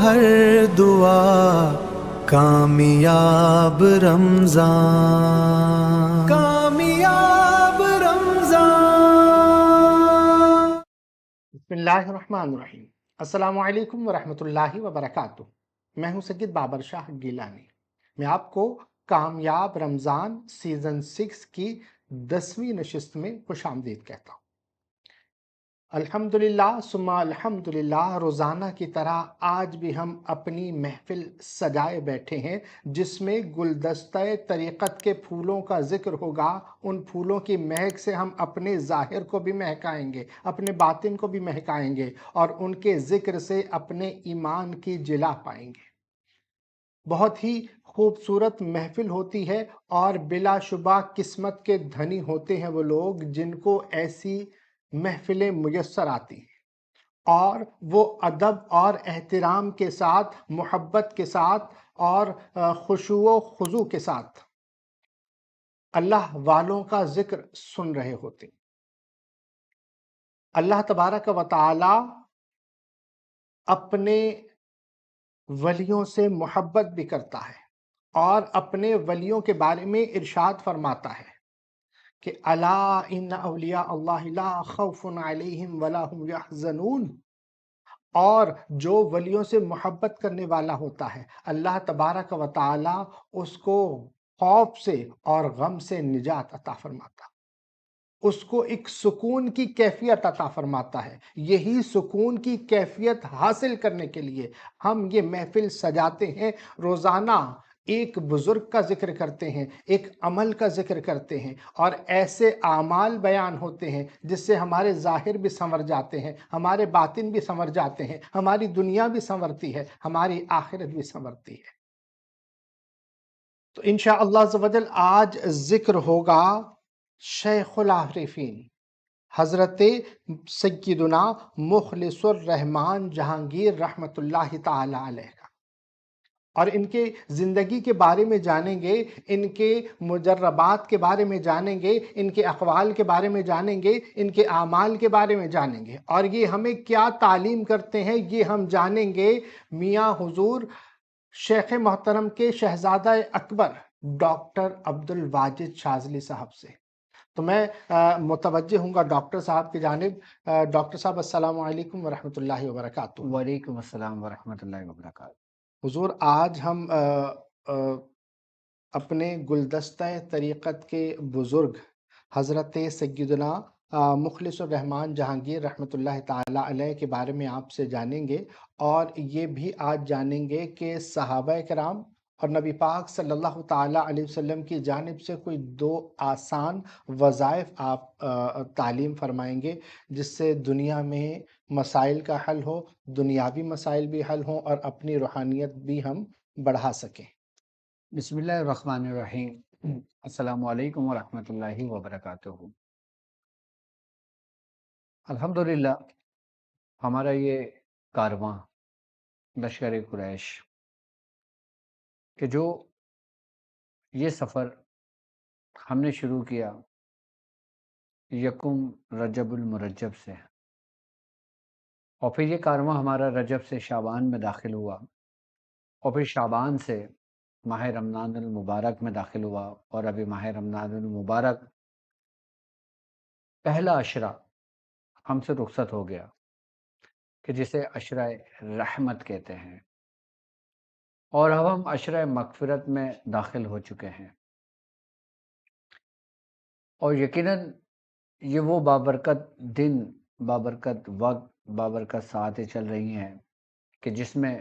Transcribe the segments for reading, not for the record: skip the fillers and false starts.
ہر دعا کامیاب رمضان، کامیاب رمضان۔ بسم اللہ الرحمن الرحیم۔ السلام علیکم ورحمۃ اللہ وبرکاتہ۔ میں ہوں سید بابر شاہ گیلانی۔ میں آپ کو کامیاب رمضان سیزن 6 کی 10ویں نشست میں خوش آمدید کہتا ہوں۔ الحمدللہ ثم الحمدللہ، روزانہ کی طرح آج بھی ہم اپنی محفل سجائے بیٹھے ہیں جس میں گلدستہ طریقت کے پھولوں کا ذکر ہوگا۔ ان پھولوں کی مہک سے ہم اپنے ظاہر کو بھی مہکائیں گے، اپنے باطن کو بھی مہکائیں گے، اور ان کے ذکر سے اپنے ایمان کی جلا پائیں گے۔ بہت ہی خوبصورت محفل ہوتی ہے، اور بلا شبہ قسمت کے دھنی ہوتے ہیں وہ لوگ جن کو ایسی محفلیں میسر آتی ہیں، اور وہ ادب اور احترام کے ساتھ، محبت کے ساتھ اور خشوع و خضوع کے ساتھ اللہ والوں کا ذکر سن رہے ہوتے ہیں۔ اللہ تبارک و تعالی اپنے ولیوں سے محبت بھی کرتا ہے، اور اپنے ولیوں کے بارے میں ارشاد فرماتا ہے کہ الا ان اولیاء اللہ لا خوف علیہم ولا هم یحزنون۔ اور جو ولیوں سے محبت کرنے والا ہوتا ہے، اللہ تبارک و تعالی اس کو خوف سے اور غم سے نجات عطا فرماتا، اس کو ایک سکون کی کیفیت عطا فرماتا ہے۔ یہی سکون کی کیفیت حاصل کرنے کے لیے ہم یہ محفل سجاتے ہیں۔ روزانہ ایک بزرگ کا ذکر کرتے ہیں، ایک عمل کا ذکر کرتے ہیں، اور ایسے اعمال بیان ہوتے ہیں جس سے ہمارے ظاہر بھی سنور جاتے ہیں، ہمارے باطن بھی سنور جاتے ہیں، ہماری دنیا بھی سنورتی ہے، ہماری آخرت بھی سنورتی ہے۔ تو انشاءاللہ عز و جل آج ذکر ہوگا شیخ العارفین حضرت سیدنا مخلص الرحمن جہانگیر رحمۃ اللہ تعالی علیہ کا، اور ان کے زندگی کے بارے میں جانیں گے، ان کے مجربات کے بارے میں جانیں گے، ان کے اقوال کے بارے میں جانیں گے، ان کے اعمال کے بارے میں جانیں گے، اور یہ ہمیں کیا تعلیم کرتے ہیں یہ ہم جانیں گے میاں حضور شیخ محترم کے شہزادہ اکبر ڈاکٹر عبدالواجد شاذلی صاحب سے۔ تو میں متوجہ ہوں گا ڈاکٹر صاحب کی جانب۔ ڈاکٹر صاحب السلام علیکم ورحمۃ اللہ وبرکاتہ۔ وعلیکم السلام ورحمۃ اللہ وبرکاتہ۔ حضور، آج ہم اپنے گلدستہ طریقت کے بزرگ حضرت سیدنا مخلص الرحمن جہانگیر رحمۃ اللہ تعالی علیہ کے بارے میں آپ سے جانیں گے، اور یہ بھی آج جانیں گے کہ صحابہ کرام اور نبی پاک صلی اللہ تعالیٰ علیہ وسلم کی جانب سے کوئی 2 آسان وظائف آپ تعلیم فرمائیں گے جس سے دنیا میں مسائل کا حل ہو، دنیاوی مسائل بھی حل ہوں، اور اپنی روحانیت بھی ہم بڑھا سکیں۔ بسم اللہ الرحمن الرحیم۔ السلام علیکم ورحمۃ اللہ وبرکاتہ۔ الحمدللہ ہمارا یہ کارواں لشکر قریش کہ جو یہ سفر ہم نے شروع کیا 1 رجب المرجب سے، اور پھر یہ کارواں ہمارا رجب سے شعبان میں داخل ہوا، اور پھر شعبان سے ماہ رمضان المبارک میں داخل ہوا، اور ابھی ماہ رمضان المبارک پہلا عشرہ ہم سے رخصت ہو گیا، کہ جسے عشرہ رحمت کہتے ہیں، اور اب ہم عشرہ مغفرت میں داخل ہو چکے ہیں۔ اور یقیناً یہ وہ بابرکت دن، بابرکت وقت، بابرکت ساعتیں چل رہی ہیں کہ جس میں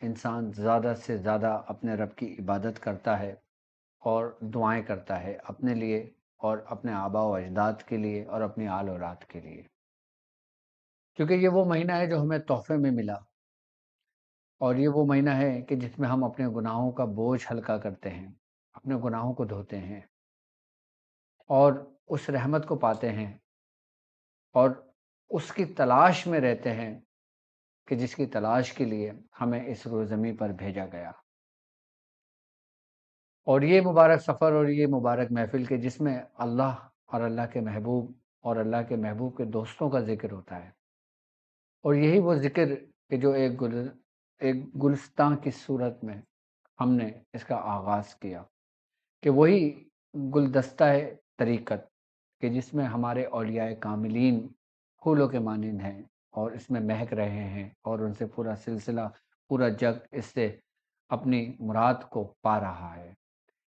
انسان زیادہ سے زیادہ اپنے رب کی عبادت کرتا ہے اور دعائیں کرتا ہے اپنے لیے اور اپنے آباء و اجداد کے لیے اور اپنی آل اولاد کے لیے، کیونکہ یہ وہ مہینہ ہے جو ہمیں تحفے میں ملا، اور یہ وہ مہینہ ہے کہ جس میں ہم اپنے گناہوں کا بوجھ ہلکا کرتے ہیں، اپنے گناہوں کو دھوتے ہیں، اور اس رحمت کو پاتے ہیں، اور اس کی تلاش میں رہتے ہیں کہ جس کی تلاش کے لیے ہمیں اس روئے زمین پر بھیجا گیا۔ اور یہ مبارک سفر اور یہ مبارک محفل کے جس میں اللہ اور اللہ کے محبوب اور اللہ کے محبوب کے دوستوں کا ذکر ہوتا ہے، اور یہی وہ ذکر کہ جو ایک ایک گلستان کی صورت میں ہم نے اس کا آغاز کیا کہ وہی گلدستہ ہے طریقت کہ جس میں ہمارے اولیاء کاملین پھولوں کے مانند ہیں اور اس میں مہک رہے ہیں اور ان سے پورا سلسلہ پورا جگ اس سے اپنی مراد کو پا رہا ہے،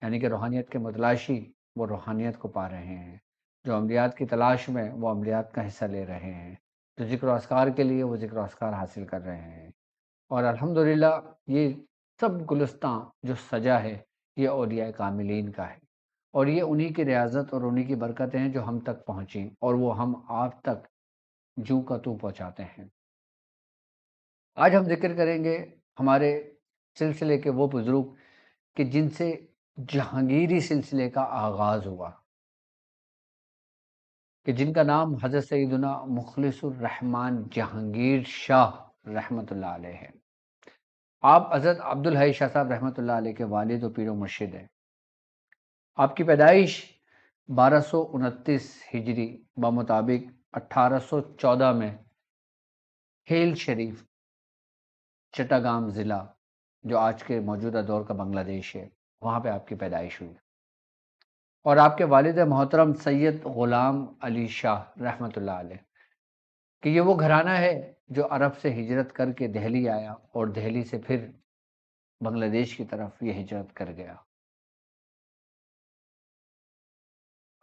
یعنی کہ روحانیت کے متلاشی وہ روحانیت کو پا رہے ہیں، جو عملیات کی تلاش میں وہ عملیات کا حصہ لے رہے ہیں، جو ذکر و اذکار کے لیے وہ ذکر و اذکار حاصل کر رہے ہیں، اور الحمدللہ یہ سب گلستاں جو سجا ہے یہ اولیاء کاملین کا ہے، اور یہ انہی کی ریاضت اور انہی کی برکتیں ہیں جو ہم تک پہنچیں اور وہ ہم آپ تک جوں کا توں پہنچاتے ہیں۔ آج ہم ذکر کریں گے ہمارے سلسلے کے وہ بزرگ کہ جن سے جہانگیری سلسلے کا آغاز ہوا، کہ جن کا نام حضرت سیدنا مخلص الرحمن جہانگیر شاہ رحمۃ اللہ علیہ ہے۔ آپ حضرت عبدالحی شاہ صاحب رحمۃ اللہ علیہ کے والد و پیر و مرشد ہیں۔ آپ کی پیدائش 1229 ہجری بمطابق 1814 میں ہیل شریف چٹاگام ضلع جو آج کے موجودہ دور کا بنگلہ دیش ہے وہاں پہ آپ کی پیدائش ہوئی، اور آپ کے والد محترم سید غلام علی شاہ رحمۃ اللہ علیہ کہ یہ وہ گھرانہ ہے جو عرب سے ہجرت کر کے دہلی آیا اور دہلی سے پھر بنگلہ دیش کی طرف یہ ہجرت کر گیا۔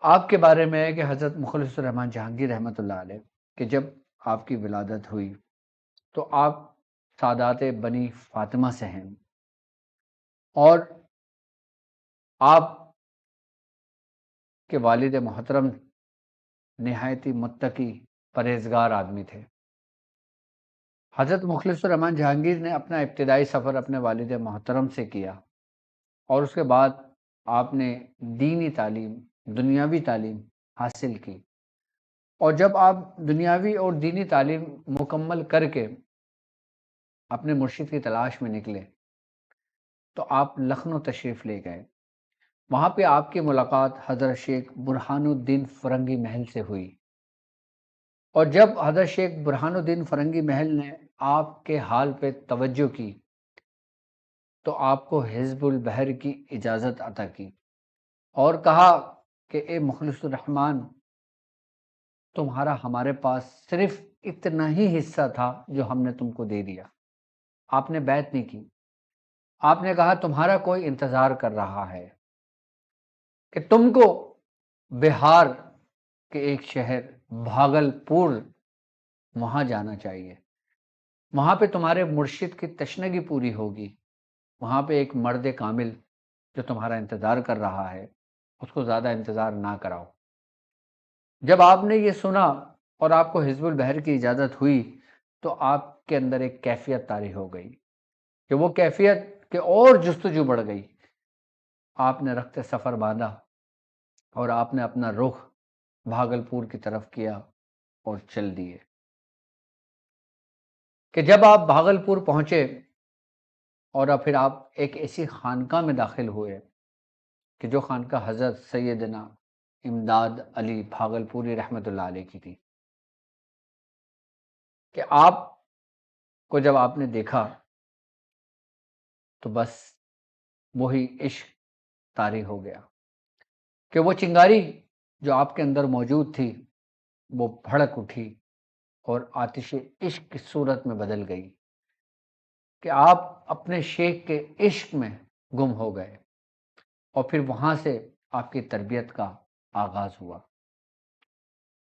آپ کے بارے میں ہے کہ حضرت مخلص الرحمن جہانگیر رحمۃ اللہ علیہ کہ جب آپ کی ولادت ہوئی تو آپ سادات بنی فاطمہ سے ہیں، اور آپ کے والد محترم نہایتی متقی پرہیزگار آدمی تھے۔ حضرت مخلص الرحمن جہانگیر نے اپنا ابتدائی سفر اپنے والد محترم سے کیا، اور اس کے بعد آپ نے دینی تعلیم دنیاوی تعلیم حاصل کی، اور جب آپ دنیاوی اور دینی تعلیم مکمل کر کے اپنے مرشد کی تلاش میں نکلے تو آپ لکھنؤ تشریف لے گئے۔ وہاں پہ آپ کی ملاقات حضرت شیخ برہان الدین فرنگی محل سے ہوئی، اور جب حضرت شیخ برہان الدین فرنگی محل نے آپ کے حال پہ توجہ کی تو آپ کو حزب البحر کی اجازت عطا کی اور کہا کہ اے مخلص الرحمن، تمہارا ہمارے پاس صرف اتنا ہی حصہ تھا جو ہم نے تم کو دے دیا، آپ نے بیعت نہیں کی۔ آپ نے کہا تمہارا کوئی انتظار کر رہا ہے کہ تم کو بہار کے ایک شہر بھاگل پور وہاں جانا چاہیے، وہاں پہ تمہارے مرشد کی تشنگی پوری ہوگی، وہاں پہ ایک مرد کامل جو تمہارا انتظار کر رہا ہے اس کو زیادہ انتظار نہ کراؤ۔ جب آپ نے یہ سنا اور آپ کو حزب البحر کی اجازت ہوئی تو آپ کے اندر ایک کیفیت طاری ہو گئی کہ وہ کیفیت کہ اور جستجو بڑھ گئی۔ آپ نے رخت سفر باندھا اور آپ نے اپنا رخ بھاگلپور کی طرف کیا اور چل دیے کہ جب آپ بھاگلپور پہنچے اور پھر آپ ایک ایسی خانقاہ میں داخل ہوئے کہ جو خانقاہ حضرت سیدنا امداد علی بھاگلپوری رحمۃ اللہ علیہ کی تھی، کہ آپ کو جب آپ نے دیکھا تو بس وہی عشق طاری ہو گیا کہ وہ چنگاری جو آپ کے اندر موجود تھی وہ بھڑک اٹھی اور آتش عشق کی صورت میں بدل گئی کہ آپ اپنے شیخ کے عشق میں گم ہو گئے، اور پھر وہاں سے آپ کی تربیت کا آغاز ہوا۔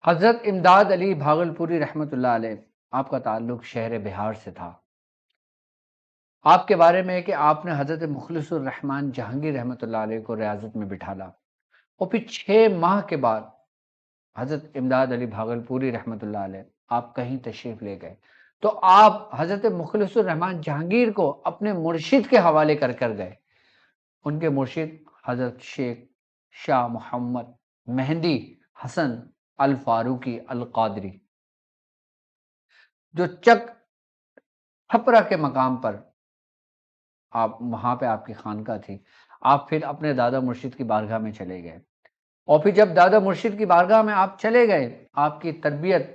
حضرت امداد علی بھاگلپوری رحمۃ اللہ علیہ آپ کا تعلق شہر بہار سے تھا۔ آپ کے بارے میں ہے کہ آپ نے حضرت مخلص الرحمن جہانگیر رحمۃ اللہ علیہ کو ریاضت میں بٹھالا، اور پھر 6 ماہ کے بعد حضرت امداد علی بھاگلپوری رحمۃ اللہ علیہ آپ کہیں تشریف لے گئے تو آپ حضرت مخلص الرحمن جہانگیر کو اپنے مرشد کے حوالے کر گئے۔ ان کے مرشد حضرت شیخ شاہ محمد مہندی حسن الفاروقی القادری جو چک چھپرا کے مقام پر آپ وہاں پہ آپ کی خانقاہ تھی۔ آپ پھر اپنے دادا مرشد کی بارگاہ میں چلے گئے، اور پھر جب دادا مرشد کی بارگاہ میں آپ چلے گئے آپ کی تربیت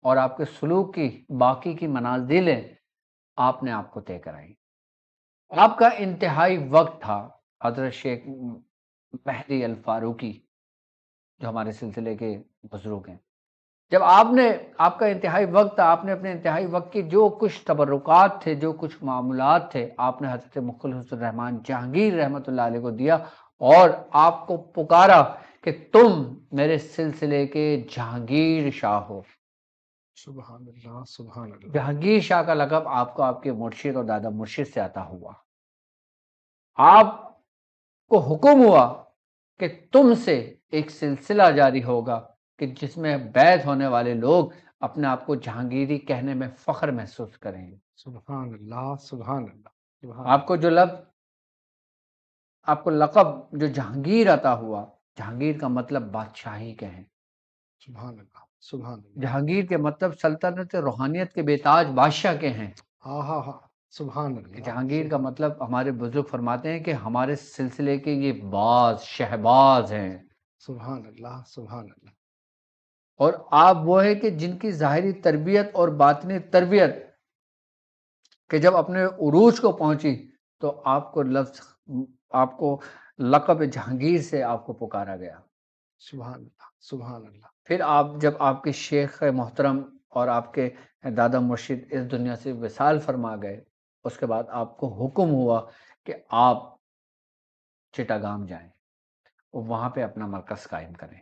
اور آپ کے سلوک کی باقی کی منازلیں آپ نے آپ کو طے کرائی۔ آپ کا انتہائی وقت تھا حضرت شیخ مہدی الفاروقی، جو ہمارے سلسلے کے بزرگ ہیں۔ جب آپ کا انتہائی وقت، آپ نے اپنے انتہائی وقت کی جو کچھ تبرکات تھے، جو کچھ معاملات تھے، آپ نے حضرت مخلص الرحمن جہانگیر رحمۃ اللہ علیہ کو دیا، اور آپ کو پکارا کہ تم میرے سلسلے کے جہانگیر شاہ ہو۔ سبحان اللہ، سبحان اللہ، جہانگیر شاہ کا لقب آپ کو آپ کے مرشد اور دادا مرشد سے عطا ہوا۔ آپ کو حکم ہوا کہ تم سے ایک سلسلہ جاری ہوگا کہ جس میں بیعت ہونے والے لوگ اپنے آپ کو جہانگیری کہنے میں فخر محسوس کریں گے۔ سبحان اللہ، سبحان اللہ، سبحان آپ کو آپ کو لقب جو جہانگیر عطا ہوا، جہانگیر کا مطلب بادشاہی کے ہیں۔ سبحان اللہ، سبحان اللہ، جہانگیر کے مطلب سلطنت روحانیت کے بے تاج بادشاہ کے ہیں۔ ہاں ہاں ہاں، سبحان اللہ، جہانگیر کا مطلب ہمارے بزرگ فرماتے ہیں کہ ہمارے سلسلے کے یہ باز شہباز ہیں، سبحان اللہ، سبحان اللہ، اور آپ وہ ہیں کہ جن کی ظاہری تربیت اور باطنی تربیت کہ جب اپنے عروج کو پہنچی تو آپ کو لقب جہانگیر سے آپ کو پکارا گیا۔ سبحان اللہ، سبحان اللہ، پھر جب آپ کے شیخ محترم اور آپ کے دادا مرشد اس دنیا سے وصال فرما گئے، اس کے بعد آپ کو حکم ہوا کہ آپ چٹاگام جائیں اور وہاں پہ اپنا مرکز قائم کریں۔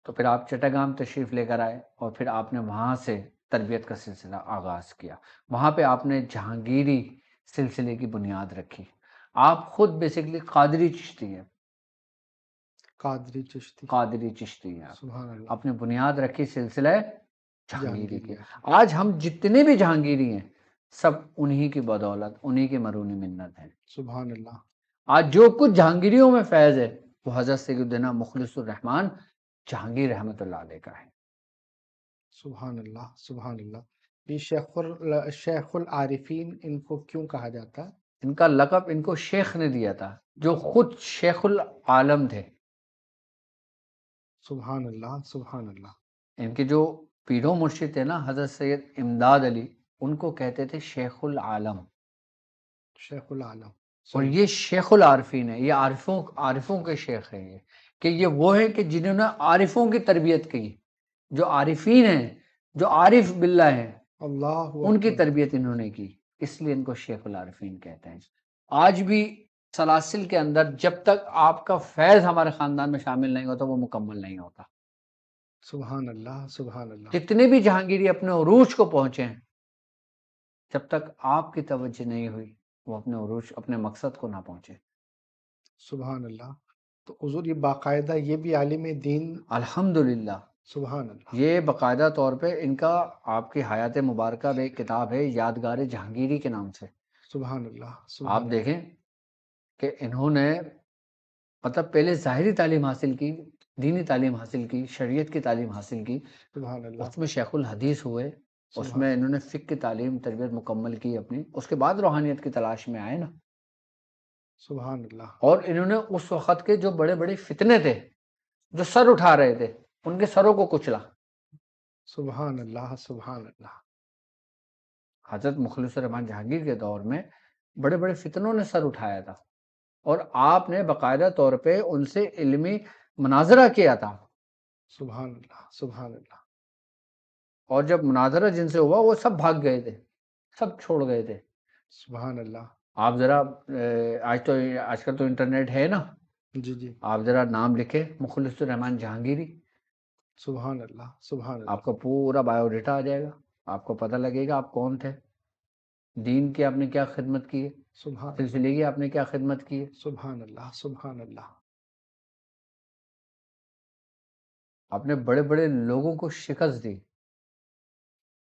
تو پھر آپ چٹاگام تشریف لے کر آئے، اور پھر آپ نے وہاں سے تربیت کا سلسلہ آغاز کیا۔ وہاں پہ آپ نے جہانگیری سلسلے کی بنیاد رکھی۔ آپ خود بیسیکلی قادری چشتی ہیں، قادری چشتی، قادری چشتی ہیں آپ۔ سبحان اللہ، اپنے بنیاد رکھی سلسلہ جہانگیری کی۔ جہانگیری، آج ہم جتنے بھی جہانگیری ہیں سب انہی کی بدولت، انہی کی مرونی منت ہیں۔ سبحان اللہ، آج جو کچھ جہانگیریوں میں فیض ہے وہ حضرت سیدنا مخلص الرحمن جہانگیر رحمۃ اللہ علیہ کا ہے۔ سبحان اللہ، سبحان اللہ۔ یہ شیخ العارفین ان کو کیوں کہا جاتا ہے؟ ان کا لقب ان کو شیخ نے دیا تھا، جو خود شیخ العالم تھے۔ سبحان اللہ، سبحان اللہ، ان کے جو پیرو مرشد تھے نا حضرت سید امداد علی، ان کو کہتے تھے شیخ العالم، شیخ العالم، اور صحیح، یہ شیخ العارفین ہے، یہ عارفوں کے شیخ ہیں، کہ یہ وہ ہیں کہ جنہوں نے عارفوں کی تربیت کی، جو عارفین ہیں، جو عارف باللہ ہیں، اللہ ان کی اکبر، تربیت انہوں نے کی، اس لیے ان کو شیخ العارفین کہتے ہیں۔ آج بھی سلاسل کے اندر جب تک آپ کا فیض ہمارے خاندان میں شامل نہیں ہوتا وہ مکمل نہیں ہوتا۔ سبحان اللہ، سبحان اللہ، جتنے بھی جہانگیری اپنے عروج کو پہنچے ہیں، جب تک آپ کی توجہ نہیں ہوئی وہ اپنے عروج، اپنے مقصد کو نہ پہنچے۔ سبحان اللہ۔ تو حضور یہ باقاعدہ یہ بھی عالم دین، الحمدللہ، سبحان اللہ، یہ باقاعدہ طور پہ ان کا آپ کی حیات مبارکہ میں ایک کتاب ہے یادگار جہانگیری کے نام سے۔ سبحان اللہ، آپ سبحان اللہ، دیکھیں کہ انہوں نے مطلب پہلے ظاہری تعلیم حاصل کی، دینی تعلیم حاصل کی، شریعت کی تعلیم حاصل کی، سبحان اللہ، اس میں شیخ الحدیث ہوئے، اس سبحان میں انہوں نے فقہ کی تعلیم تربیت مکمل کی اپنی، اس کے بعد روحانیت کی تلاش میں آئے نا۔ سبحان اللہ، اور انہوں نے اس وقت کے جو بڑے بڑے فتنے تھے، جو سر اٹھا رہے تھے، ان کے سروں کو کچلا۔ سبحان اللہ، سبحان اللہ، حضرت مخلص الرحمن جہانگیر کے دور میں بڑے بڑے فتنوں نے سر اٹھایا تھا، اور آپ نے باقاعدہ طور پہ ان سے علمی مناظرہ کیا تھا، سبحان اللہ، سبحان اللہ، اور جب مناظرہ جن سے ہوا وہ سب بھاگ گئے تھے، سب چھوڑ گئے تھے۔ سبحان اللہ، آپ ذرا آج کل تو انٹرنیٹ ہے نا، جی جی، آپ ذرا نام لکھے مخلص الرحمن جہانگیری، سبحان اللہ، سبحان اللہ، آپ کا پورا بایو ڈیٹا آ جائے گا، آپ کو پتہ لگے گا آپ کون تھے، دین کی آپ نے کیا خدمت کی ہے، سبحان اللہ، سلسلے کی آپ نے کیا خدمت کی ہے۔ سبحان اللہ، سبحان اللہ، آپ نے بڑے بڑے لوگوں کو شکست دی،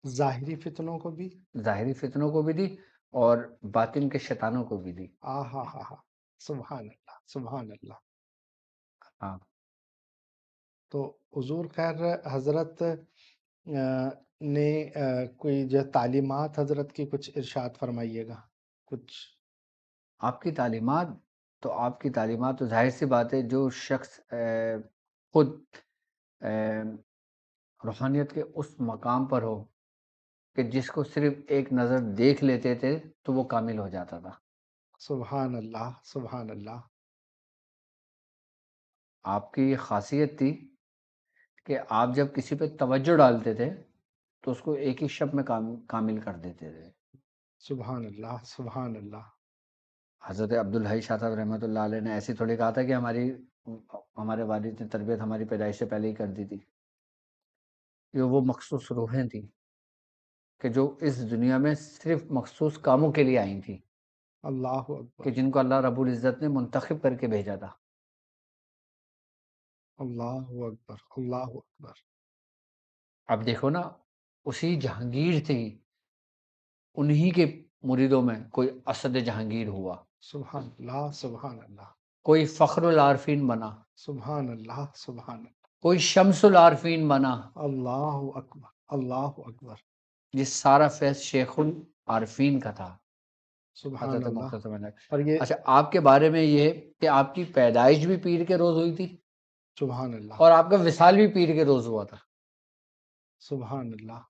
ظاہری فتنوں کو بھی، ظاہری فتنوں کو بھی دی اور باطن کے شیطانوں کو بھی دی۔ ہاں ہاں ہاں، سبحان اللہ، سبحان اللہ۔ ہاں، تو حضور خیر حضرت نے کوئی جو تعلیمات حضرت کی کچھ ارشاد فرمائیے گا کچھ؟ آپ کی تعلیمات تو ظاہر سی بات ہے، جو شخص خود روحانیت کے اس مقام پر ہو کہ جس کو صرف ایک نظر دیکھ لیتے تھے تو وہ کامل ہو جاتا تھا۔ سبحان اللہ، سبحان اللہ، آپ کی یہ خاصیت تھی کہ آپ جب کسی پہ توجہ ڈالتے تھے تو اس کو ایک ہی شب میں کامل کر دیتے تھے۔ سبحان اللہ، سبحان اللہ، حضرت عبدالحی شاہ صاحب رحمۃ اللہ علیہ نے ایسی تھوڑی کہا تھا کہ ہمارے والد نے تربیت ہماری پیدائش سے پہلے ہی کر دی تھی۔ یہ وہ مخصوص روحیں تھیں کہ جو اس دنیا میں صرف مخصوص کاموں کے لیے آئی تھیں، اللہ کہ اکبر، جن کو اللہ رب العزت نے منتخب کر کے بھیجا تھا۔ اللہ اکبر، اللہ اکبر، اب دیکھو نا، اسی جہانگیر تھی، انہی کے مریدوں میں کوئی اسد جہانگیر ہوا، سبحان اللہ، سبحان اللہ، کوئی فخر العارفین بنا، سبحان اللہ، سبحان اللہ، کوئی شمس العارفین بنا، اللہ اکبر، اللہ اکبر، جس سارا فیض شیخ العارفین کا تھا، سبحان حضرت اللہ، مختصر ملک۔ اور یہ اچھا، آپ کے بارے میں یہ کہ آپ کی پیدائش بھی پیر کے روز ہوئی تھی سبحان اللہ، اور آپ کا وصال بھی پیر کے روز ہوا تھا۔ سبحان اللہ،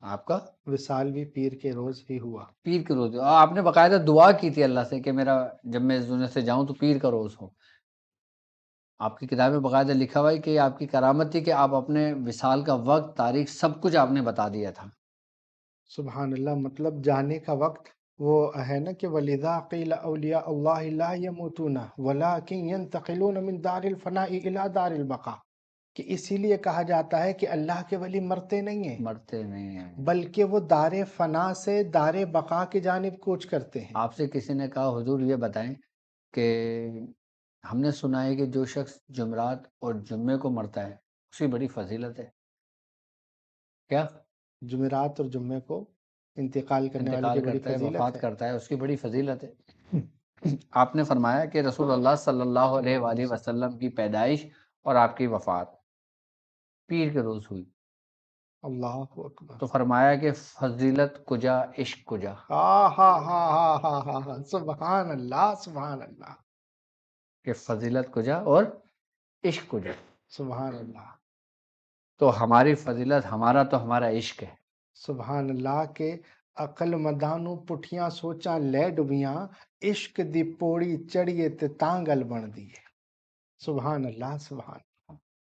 آپ کا وصال بھی پیر کے روز ہی ہوا، پیر کے روز، اور آپ نے باقاعدہ دعا کی تھی اللہ سے کہ میرا جب میں اس دنیا سے جاؤں تو پیر کا روز ہو۔ آپ کی کتاب میں باقاعدہ لکھا ہوا ہے کہ آپ کی کرامت تھی کہ آپ اپنے وصال کا وقت، تاریخ، سب کچھ آپ نے بتا دیا تھا۔ سبحان اللہ، مطلب جانے کا وقت وہ ہے نا کہ وَلِذَا قِيلَ أَوْلِيَاءُ اللَّهِ لَا يَمُوتُونَ وَلَكِنْ يَنْتَقِلُونَ مِنْ دَارِ الْفَنَاءِ إِلَى دَارِ الْبَقَاءِ، کہ اسی لیے کہا جاتا ہے کہ اللہ کے ولی مرتے نہیں ہیں مرتے نہیں ہیں۔ بلکہ وہ دار فنا سے دار بقا کی جانب کوچ کرتے ہیں۔ آپ سے کسی نے کہا حضور یہ بتائیں کہ ہم نے سنا ہے کہ جو شخص جمعرات اور جمعے کو مرتا ہے اس کی بڑی فضیلت ہے، کیا جمعرات اور جمعے کو انتقال کرنے والے کی انتقال بڑی کرتا ہے، فضیلت وفات ہے۔ کرتا ہے، اس کی بڑی فضیلت ہے۔ آپ نے فرمایا کہ رسول اللہ صلی اللہ علیہ وآلہ وسلم کی پیدائش اور آپ کی وفات پیر کے روز ہوئی، اللہ اکبر، تو فرمایا کہ فضیلت کجا، عشق کجا، ہاں ہاں ہاں ہاں ہاں ہاں ہاں، سبحان اللہ، سبحان اللہ، کہ فضیلت کجا اور عشق کجا۔ سبحان اللہ، تو ہماری فضیلت، ہمارا عشق ہے۔ سبحان اللہ کے عقل مدانو پٹھیاں سوچاں لے ڈبیاں، عشق دی پوڑی چڑھیے تے تانگل بن دیے۔ سبحان اللہ، سبحان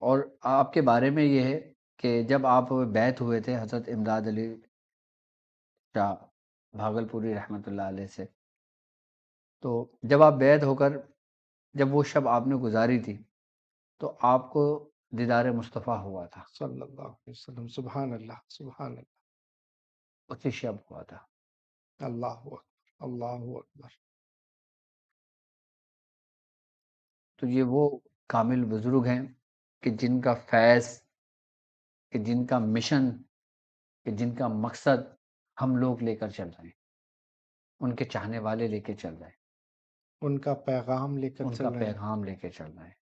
اور آپ کے بارے میں یہ ہے کہ جب آپ بیعت ہوئے تھے حضرت امداد علی شاہ بھاگلپوری رحمۃ اللہ علیہ سے، تو جب آپ بیعت ہو کر جب وہ شب آپ نے گزاری تھی تو آپ کو دیدار مصطفیٰ ہوا تھا، صلی اللہ علیہ وسلم، سبحان اللہ، سبحان اسی شب ہوا تھا۔ اللہ، اللہ اکبر، اللہ اکبر، تو یہ وہ کامل بزرگ ہیں کہ جن کا فیض، کہ جن کا مشن، کہ جن کا مقصد ہم لوگ لے کر چل رہے ہیں، ان کے چاہنے والے لے کے چل رہے ہیں، ان کا پیغام لے کر ان چل کا رہے ہیں۔ پیغام لے کے چل رہے ہیں۔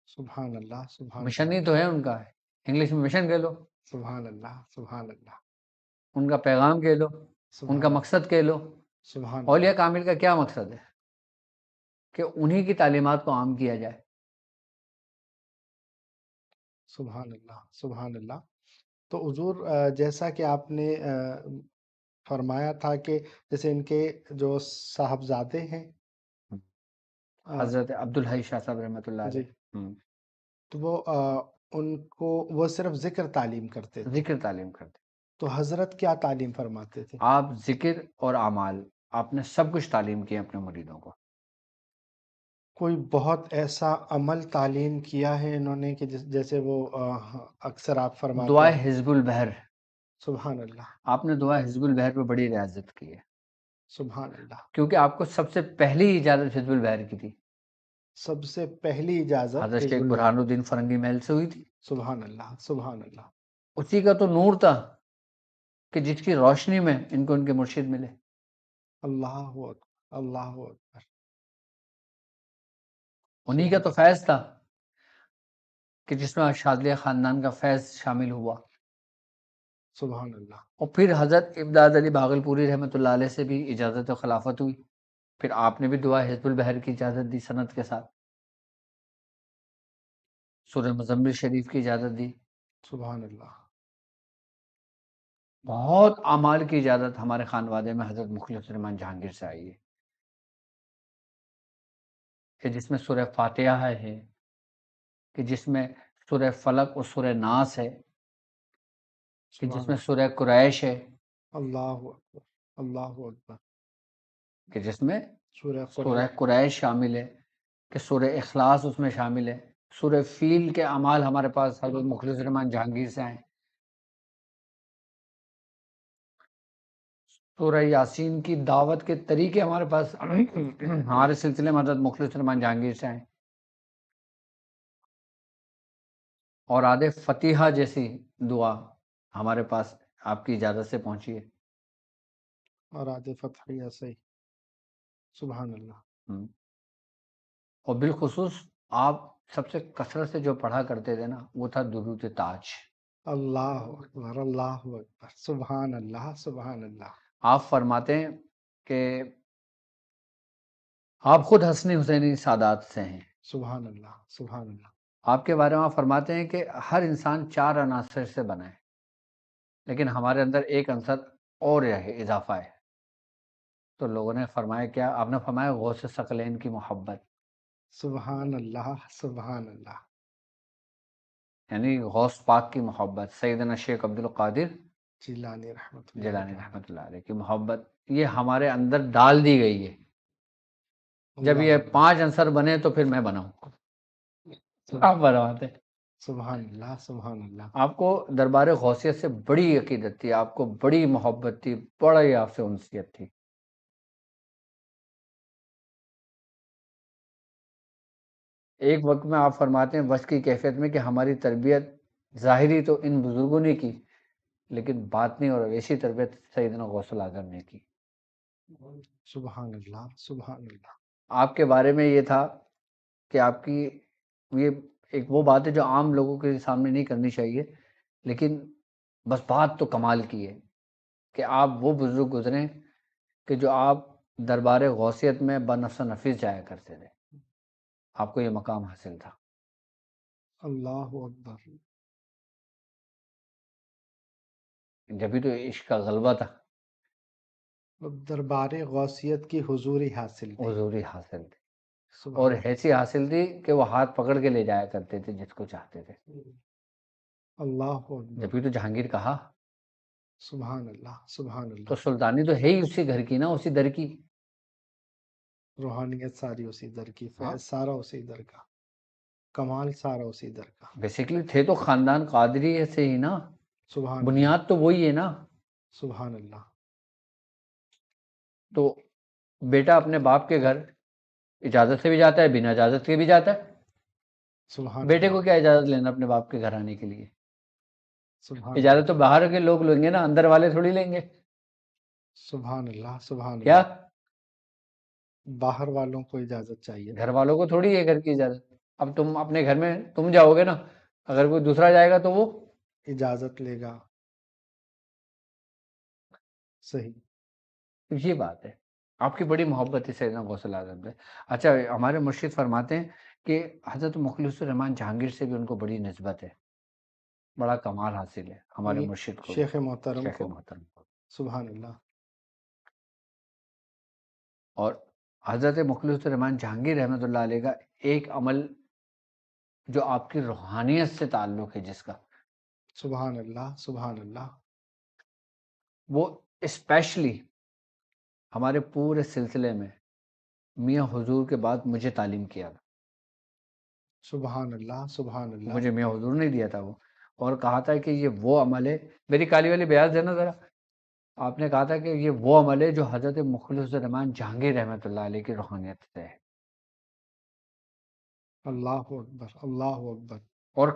سبحان اللہ، سبحان مشن اللہ، ہی تو ہے ان کا، انگلش میں مشن کہہ لو، سبحان اللہ، سبحان اللہ، ان کا پیغام کہہ لو، ان کا سبحان اللہ، مقصد کہہ لو۔ سبحان اولیاء اللہ، کامل کا کیا مقصد ہے؟ کہ انہی کی تعلیمات کو عام کیا جائے۔ سبحان اللہ، سبحان اللہ۔ تو حضور جیسا کہ آپ نے فرمایا تھا کہ جیسے ان کے جو صاحبزادے ہیں، حضرت عبدالحی شاہ صاحب رحمۃ اللہ جی، علیہ تو وہ ان کو وہ صرف ذکر تعلیم کرتے تھے، ذکر تعلیم کرتے، تو حضرت کیا تعلیم فرماتے تھے؟ آپ ذکر اور اعمال، آپ نے سب کچھ تعلیم کی اپنے مریدوں کو۔ کوئی بہت ایسا عمل تعلیم کیا ہے انہوں نے کہ جیسے وہ اکثر آپ فرماتے دعائے ہیں؟ حزب البحر، سبحان اللہ، آپ نے دعائے حزب البحر پہ بڑی ریاضت کی ہے، سبحان اللہ، کیونکہ آپ کو سب سے پہلی اجازت حزب البحر کی تھی، سب سے پہلی اجازت حضرت حزب شیخ اللہ، برہان الدین فرنگی محل سے ہوئی تھی۔ سبحان اللہ، سبحان اللہ، اسی کا تو نور تھا کہ جس کی روشنی میں ان کو ان کے مرشد ملے۔ اللہ اکبر، اللہ اکبر، انہی کا تو فیض تھا کہ جس میں شاذلیہ خاندان کا فیض شامل ہوا، سبحان اللہ، اور پھر حضرت امداد علی بھاگلپوری رحمۃ اللہ علیہ سے بھی اجازت و خلافت ہوئی، پھر آپ نے بھی دعا حزب البحر کی اجازت دی سند کے ساتھ، سورہ مزمل شریف کی اجازت دی، سبحان اللہ، بہت اعمال کی اجازت ہمارے خانوادے میں حضرت مخلص الرحمن جہانگیر سے آئی ہے، کہ جس میں سورہ فاتحہ ہے، کہ جس میں سورہ فلق اور سورہ ناس ہے، کہ جس میں سورہ قریش ہے، اللہ اکبر، اللہ اکبر، کہ جس میں سورہ سورہ قریش، قریش شامل ہے، کہ سورہ اخلاص اس میں شامل ہے، سورہ فیل کے اعمال ہمارے پاس حضرت مخلص الرحمن جہانگیر سے آئے، سورہ یاسین کی دعوت کے طریقے ہمارے پاس ہمارے سلسلے میں حضرت مخلص الرحمن جہانگیر سے آئے، اور آدھے فتیحہ جیسی دعا ہمارے پاس آپ کی اجازت سے پہنچی ہے۔ اور آج فتح ایسے ہی، سبحان اللہ، ہم۔ اور بالخصوص آپ سب سے کثرت سے جو پڑھا کرتے تھے نا، وہ تھا درود تاج۔ اللہ اکبر، اللہ اکبر، سبحان اللہ، سبحان اللہ، آپ فرماتے ہیں کہ آپ خود حسن حسینی سادات سے ہیں، سبحان اللہ، سبحان اللہ، آپ کے بارے میں آپ فرماتے ہیں کہ ہر انسان 4 عناصر سے بنا ہے، لیکن ہمارے اندر ایک عنصر اور ہے، اضافہ ہے۔ تو لوگوں نے فرمایا کیا؟ آپ نے فرمایا غوث ثقلین کی محبت، سبحان اللہ، سبحان اللہ، یعنی غوث پاک کی محبت، سیدنا شیخ عبد القادر جیلانی رحمۃ اللہ جیلانی تعالی، رحمۃ اللہ علیہ کی محبت، یہ ہمارے اندر ڈال دی گئی ہے۔ جب اللہ یہ اکبر، 5 عنصر بنے تو پھر میں بناؤں، آپ فرماتے ہیں۔ سبحان اللہ، سبحان اللہ، آپ کو دربار غوثیت سے بڑی عقیدت تھی، آپ کو بڑی محبت تھی، بڑا ہی آپ سے انسیت تھی۔ ایک وقت میں آپ فرماتے ہیں وصف کی کیفیت میں کہ ہماری تربیت ظاہری تو ان بزرگوں نے کی، لیکن باطنی اور اویسی تربیت سیدنا غوث الاعظم نے کی۔ سبحان اللہ، سبحان اللہ، آپ کے بارے میں یہ تھا کہ آپ کی یہ ایک وہ بات ہے جو عام لوگوں کے سامنے نہیں کرنی چاہیے، لیکن بس بات تو کمال کی ہے کہ آپ وہ بزرگ گزرے کہ جو آپ دربار غوثیت میں بنفس نفیس جایا کرتے تھے، آپ کو یہ مقام حاصل تھا۔ اللہ اکبر، جبھی تو عشق کا غلبہ تھا، دربار غوثیت کی حضوری حاصل تھی، حضوری حاصل تھی، اور سبحان ایسی حاصل تھی کہ وہ ہاتھ پکڑ کے لے جایا کرتے تھے جس کو چاہتے تھے۔ اللہ اکبر، جبھی تو جہانگیر کہا سبحان اللہ، سبحان تو اللہ، سلطانی تو ہے ہی اسی گھر کی نا، اسی در کی۔ روحانیت ساری اسی در کی، ہاں، فیض سارا اسی در کا، کمال سارا اسی در کا، بیسیکلی تھے تو خاندان قادری سے ہی نا، سبحان اللہ، بنیاد تو وہی ہے نا۔ سبحان اللہ، تو بیٹا اپنے باپ کے گھر اجازت سے بھی جاتا ہے، بنا اجازت کے بھی جاتا ہے۔ سبحان بیٹے اللہ، کو کیا اجازت لینا اپنے باپ کے گھر آنے کے لیے؟ سبحان اجازت اللہ، تو باہر کے لوگ لیں گے نا، اندر والے تھوڑی لیں گے۔ سبحان اللہ، سبحان کیا اللہ، باہر والوں کو اجازت چاہیے، گھر والوں کو تھوڑی ہے گھر کی اجازت؟ اب تم اپنے گھر میں تم جاؤ گے نا، اگر کوئی دوسرا جائے گا تو وہ اجازت لے گا، صحیح، یہ بات ہے۔ آپ کی بڑی محبت ہے سیدنا غوث الاعظم سے۔ اچھا، ہمارے مرشد فرماتے ہیں کہ حضرت مخلص الرحمن جہانگیر سے بھی ان کو بڑی نسبت ہے، بڑا کمال حاصل ہے ہمارے یہ مرشد کو بھی، شیخ محترم شیخ کو، محترم کو۔ سبحان اللہ، اور حضرت مخلص الرحمن جہانگیر رحمۃ اللہ علیہ کا ایک عمل جو آپ کی روحانیت سے تعلق ہے، جس کا سبحان اللہ، سبحان اللہ، وہ اسپیشلی ہمارے پورے سلسلے میں میاں حضور کے بعد مجھے تعلیم کیا تھا۔ سبحان اللہ، سبحان اللہ، مجھے میاں حضور نے دیا تھا وہ، اور کہا تھا کہ یہ وہ عمل ہے، میری کالی والی بیاض ہے نا ذرا، آپ نے کہا تھا کہ یہ وہ عمل ہے جو حضرت مخلص الرحمن جہانگیر رحمۃ اللہ علیہ کی روحانیت سے ہے، اللہ اکبر، اللہ اکبر، اور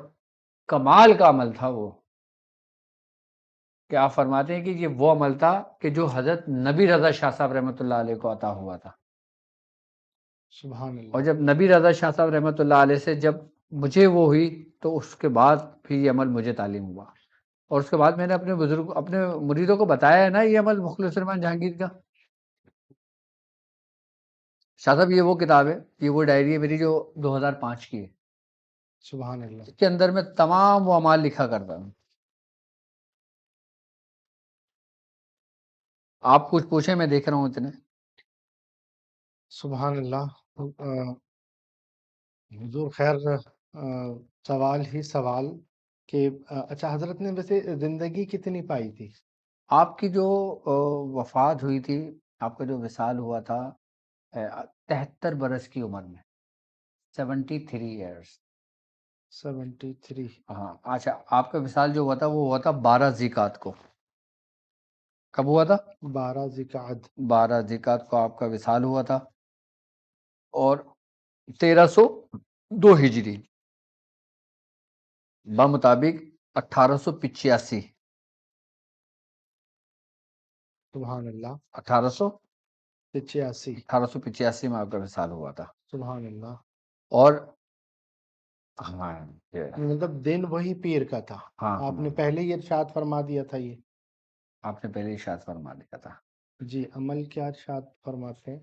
کمال کا عمل تھا وہ، کہ آپ فرماتے ہیں کہ یہ وہ عمل تھا کہ جو حضرت نبی رضا شاہ صاحب رحمۃ اللہ علیہ کو عطا ہوا تھا، سبحان اور اللہ، جب نبی رضا شاہ صاحب رحمۃ اللہ علیہ سے جب مجھے وہ ہوئی تو اس کے بعد پھر یہ عمل مجھے تعلیم ہوا، اور اس کے بعد میں نے اپنے بزرگ اپنے مریدوں کو بتایا ہے نا یہ عمل مخلص الرحمن جہانگیر کا۔ شاہ صاحب یہ وہ کتاب ہے، یہ وہ ڈائری ہے میری جو 2005 کی ہے، سبحان اللہ، اس کے اندر میں تمام وہ اعمال لکھا کرتا ہوں۔ آپ کچھ پوچھیں، میں دیکھ رہا ہوں اتنے. سبحان اللہ. حضور خیر، سوال ہی سوال کہ اچھا حضرت نے ویسے زندگی کتنی پائی تھی؟ آپ کی جو وفات ہوئی تھی، آپ کا جو وصال ہوا تھا 73 برس کی عمر میں، 73 ایئرس. 73. ہاں اچھا، آپ کا وصال جو ہوا تھا وہ ہوا تھا 12 ذیقات کو. کب ہوا تھا؟ 12 ذیقعد. 12 ذیقات کو آپ کا وصال ہوا تھا، اور 1302 ہجری بمطابق 1885. سبحان اللہ. 1885 85. میں آپ کا وصال ہوا تھا. سبحان اللہ. اور ہاں مطلب دن وہی پیر کا تھا. ہاں آپ نے پہلے ہی ارشاد فرما دیا تھا یہ. آپ نے پہلے ارشاد فرما دیا تھا. جی، عمل کیا ارشاد فرماتے ہیں؟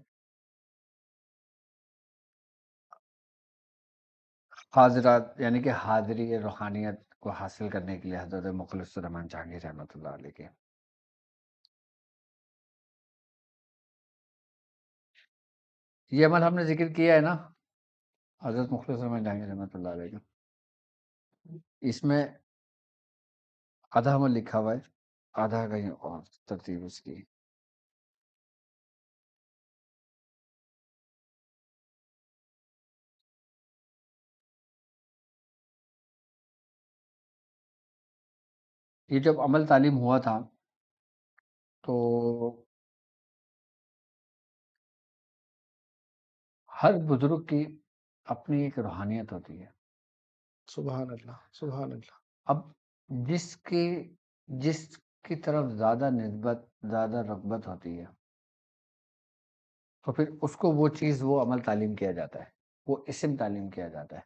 حاضرات یعنی کہ حاضری روحانیت کو حاصل کرنے کے لیے حضرت مخلص الرحمن جہانگیر رحمۃ اللہ علیہ کے یہ عمل ہم نے ذکر کیا ہے نا، حضرت مخلص الرحمن جہانگیر رحمۃ اللہ علیہ کا. اس میں آدھا عمل لکھا ہوا ہے، آدھا کہیں اور ترتیب اس کی. یہ جب عمل تعلیم ہوا تھا تو ہر بزرگ کی اپنی ایک روحانیت ہوتی ہے. سبحان اللہ. سبحان اللہ. اب جس کی طرف زیادہ نسبت، زیادہ رغبت ہوتی ہے، تو پھر اس کو وہ چیز، وہ عمل تعلیم کیا جاتا ہے، وہ اسم تعلیم کیا جاتا ہے.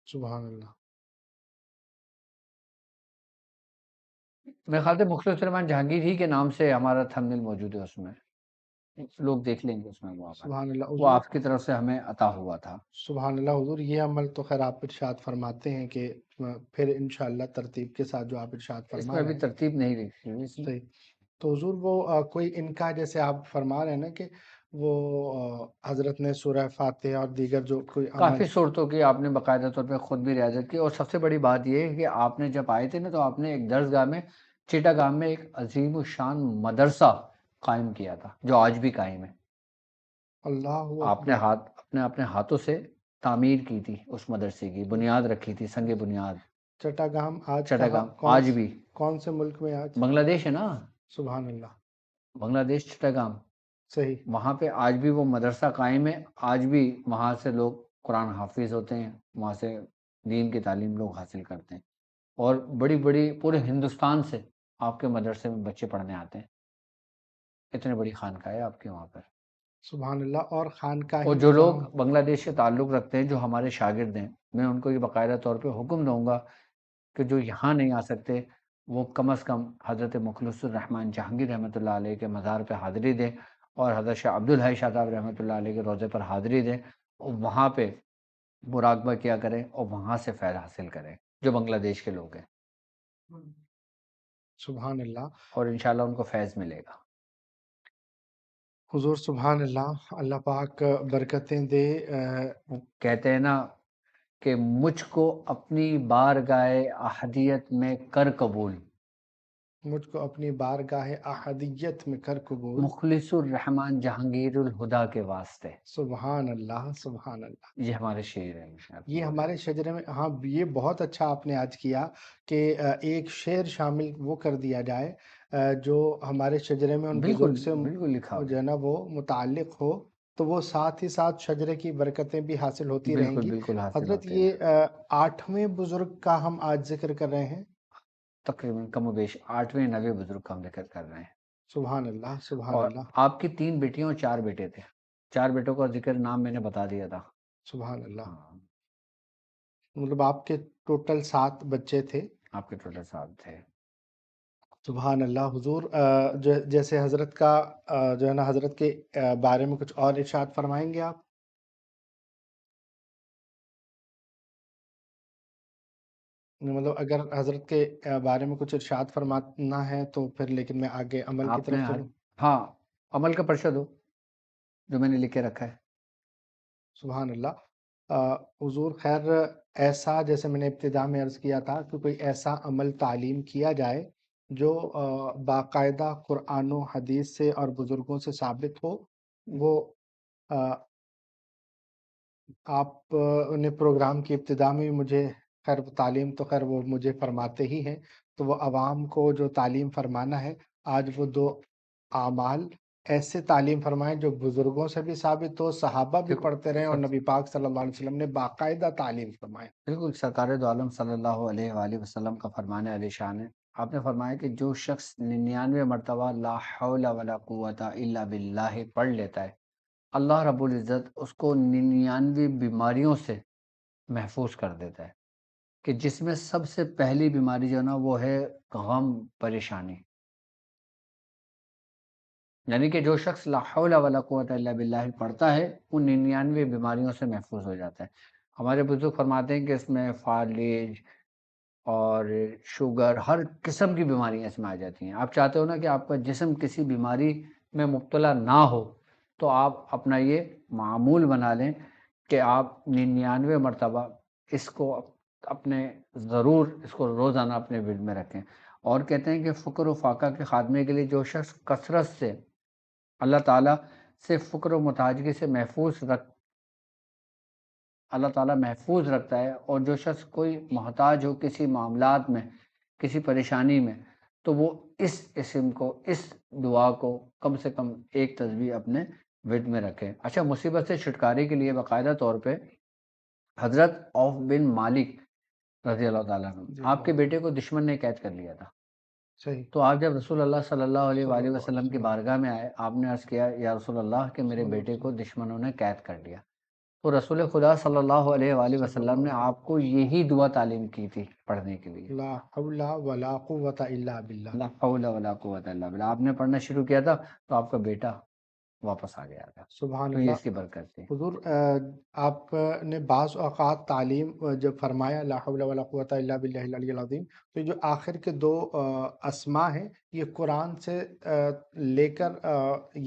سبحان اللہ. میرے خیال سے مخلص الرحمن جہانگیر ہی کے نام سے ہمارا تھمبنیل موجود ہے، اس میں لوگ دیکھ لیں گے. اس میں وہ سبحان اللہ. وہ حضور آپ کی طرف سے ہمیں عطا ہوا تھا. سبحان اللہ. حضور یہ عمل تو خیر آپ ارشاد فرماتے ہیں کہ پھر انشاءاللہ ترتیب کے ساتھ جو آپ ارشاد اس فرما میں رہے ابھی ہیں. ترتیب نہیں لکھی ہوئی اس میں. صحیح. تو حضور وہ کوئی ان کا جیسے آپ فرما رہے ہیں نا کہ وہ حضرت نے سورہ فاتحہ اور دیگر جو کوئی عمل. کافی صورتوں کی آپ نے باقاعدہ طور پہ خود بھی ریاضت کی، اور سب سے بڑی بات یہ ہے کہ آپ نے جب آئے تھے نا تو آپ نے ایک درسگاہ میں، چیٹا گام میں، ایک عظیم الشان مدرسہ قائم کیا تھا جو آج بھی قائم ہے. اللہ آپ نے اکبر. اپنے ہاتھوں سے تعمیر کی تھی اس مدرسے کی، بنیاد رکھی تھی، سنگ بنیاد. چٹاگام آج چٹا کہاں، گام آج بھی کون سے ملک میں آج؟ بنگلہ دیش ہے نا. سبحان اللہ. بنگلہ دیش چٹا گام، صحیح. وہاں پہ آج بھی وہ مدرسہ قائم ہے. آج بھی وہاں سے لوگ قرآن حافظ ہوتے ہیں، وہاں سے دین کی تعلیم لوگ حاصل کرتے ہیں، اور بڑی بڑی پورے ہندوستان سے آپ کے مدرسے میں بچے پڑھنے آتے ہیں. اتنی بڑی خانقاہ ہے آپ کے وہاں پر. سبحان اللہ. اور خانقاہ اور جو لوگ نظام. بنگلہ دیش سے تعلق رکھتے ہیں، جو ہمارے شاگرد ہیں، میں ان کو یہ باقاعدہ طور پہ حکم دوں گا کہ جو یہاں نہیں آ سکتے وہ کم از کم حضرت مخلص الرحمن جہانگیر رحمۃ اللہ علیہ کے مزار پہ حاضری دیں، اور حضرت شاہ عبدالحی شاہ صاحب رحمۃ اللہ علیہ کے روضے پر حاضری دیں، اور وہاں پہ مراقبہ کیا کریں اور وہاں سے فیض حاصل کریں جو بنگلہ دیش کے لوگ ہیں. سبحان اللہ. اور انشاءاللہ ان کو فیض ملے گا. حضور سبحان اللہ. اللہ پاک برکتیں دے. کہتے ہیں نا کہ مجھ کو اپنی بارگاہ احدیت میں کر قبول، مجھ کو اپنی بارگاہ احدیت میں کر قبول. مخلص الرحمن جہانگیر الہدا کے واسطے. سبحان اللہ. سبحان اللہ. یہ ہمارے شعر ہیں انشاءاللہ. یہ ہمارے شجرے میں، ہاں یہ بہت اچھا آپ نے آج کیا کہ ایک شعر شامل وہ کر دیا جائے جو ہمارے شجرے میں ان بالکل بزرگ سے بالکل لکھا ہوا جو ہے نا وہ متعلق ہو، تو وہ ساتھ ہی ساتھ شجرے کی برکتیں بھی حاصل ہوتی رہیں بالکل گی. بالکل حاصل حضرت ہوتے ہیں. یہ 8ویں بزرگ کا ہم آج ذکر کر رہے ہیں. تقریباً کم و بیش 8ویں 9ویں بزرگ کا ہم ذکر کر رہے ہیں. سبحان اللہ. سبحان اور اللہ. آپ کی 3 بیٹیاں اور 4 بیٹے تھے. 4 بیٹوں کا ذکر نام میں نے بتا دیا تھا. سبحان اللہ. ہاں، مطلب آپ کے ٹوٹل 7 بچے تھے. آپ کے ٹوٹل 7 تھے. سبحان اللہ. حضور جیسے حضرت کا جو ہے نا حضرت کے بارے میں کچھ اور ارشاد فرمائیں گے آپ؟ مطلب اگر حضرت کے بارے میں کچھ ارشاد فرمانا ہے تو پھر لیکن میں آگے عمل کی آپ نے طرف چلوں. ہاں عمل کا پرچہ دو جو میں نے لکھ کے رکھا ہے. سبحان اللہ. حضور خیر ایسا جیسے میں نے ابتدا میں عرض کیا تھا کہ کوئی ایسا عمل تعلیم کیا جائے جو باقاعدہ قرآن و حدیث سے اور بزرگوں سے ثابت ہو. وہ آپ نے پروگرام کی ابتدا میں مجھے خیر تعلیم تو خیر وہ مجھے فرماتے ہی ہیں، تو وہ عوام کو جو تعلیم فرمانا ہے آج وہ دو اعمال ایسے تعلیم فرمائیں جو بزرگوں سے بھی ثابت ہو، صحابہ بھی دیکھو پڑھتے رہیں اور نبی پاک صلی اللہ علیہ وسلم نے باقاعدہ تعلیم فرمائے. بالکل سرکار دو عالم صلی اللہ علیہ وآلہ وسلم کا فرمان علی شان ہے. آپ نے فرمایا کہ جو شخص 99 مرتبہ لا حول ولا قوت الا باللہ پڑھ لیتا ہے، اللہ رب العزت اس کو 99 بیماریوں سے محفوظ کر دیتا ہے، کہ جس میں سب سے پہلی بیماری جو ہے نا وہ ہے غم، پریشانی. یعنی کہ جو شخص لا حول ولا قوت الا باللہ پڑھتا ہے وہ 99 بیماریوں سے محفوظ ہو جاتا ہے. ہمارے بزرگ فرماتے ہیں کہ اس میں فالج اور شوگر ہر قسم کی بیماریاں اس میں آ جاتی ہیں. آپ چاہتے ہو نا کہ آپ کا جسم کسی بیماری میں مبتلا نہ ہو، تو آپ اپنا یہ معمول بنا لیں کہ آپ 99 مرتبہ اس کو اپنے ضرور اس کو روزانہ اپنے ورد میں رکھیں. اور کہتے ہیں کہ فقر و فاقہ کے خاتمے کے لیے جو شخص کثرت سے اللہ تعالیٰ سے فقر و محتاجگی سے اللہ تعالیٰ محفوظ رکھتا ہے. اور جو شخص کوئی محتاج ہو کسی معاملات میں، کسی پریشانی میں، تو وہ اس اسم کو، اس دعا کو کم سے کم ایک تسبیح اپنے ورد میں رکھے. اچھا، مصیبت سے چھٹکارے کے لیے باقاعدہ طور پہ حضرت عوف بن مالک رضی اللہ تعالیٰ عنہ، جی آپ کے بیٹے کو دشمن نے قید کر لیا تھا. صحیح. تو آپ جب رسول اللہ صلی اللہ علیہ صلی وآلہ اللہ علیہ وسلم کی وسلم. بارگاہ میں آئے، آپ نے عرض کیا یا رسول اللہ کہ میرے صلی اللہ بیٹے علیہ کو وسلم. دشمنوں نے قید کر لیا. تو رسول خدا صلی اللہ علیہ وآلہ صلی وسلم نے اللہ علیہ آپ کو یہی دعا تعلیم کی تھی پڑھنے کے لیے. لا حول ولا قوت الا باللہ. لا حول ولا قوت الا باللہ. آپ نے پڑھنا شروع کیا تھا تو آپ کا بیٹا واپس آ گیا تھا. سبحان تو یہ اللہ. اس کی برکت تھی. حضور آپ نے بعض اوقات تعلیم جب فرمایا لا حول ولا قوت الا باللہ العلی العظیم، تو یہ جو آخر کے دو اسماء ہیں یہ قرآن سے لے کر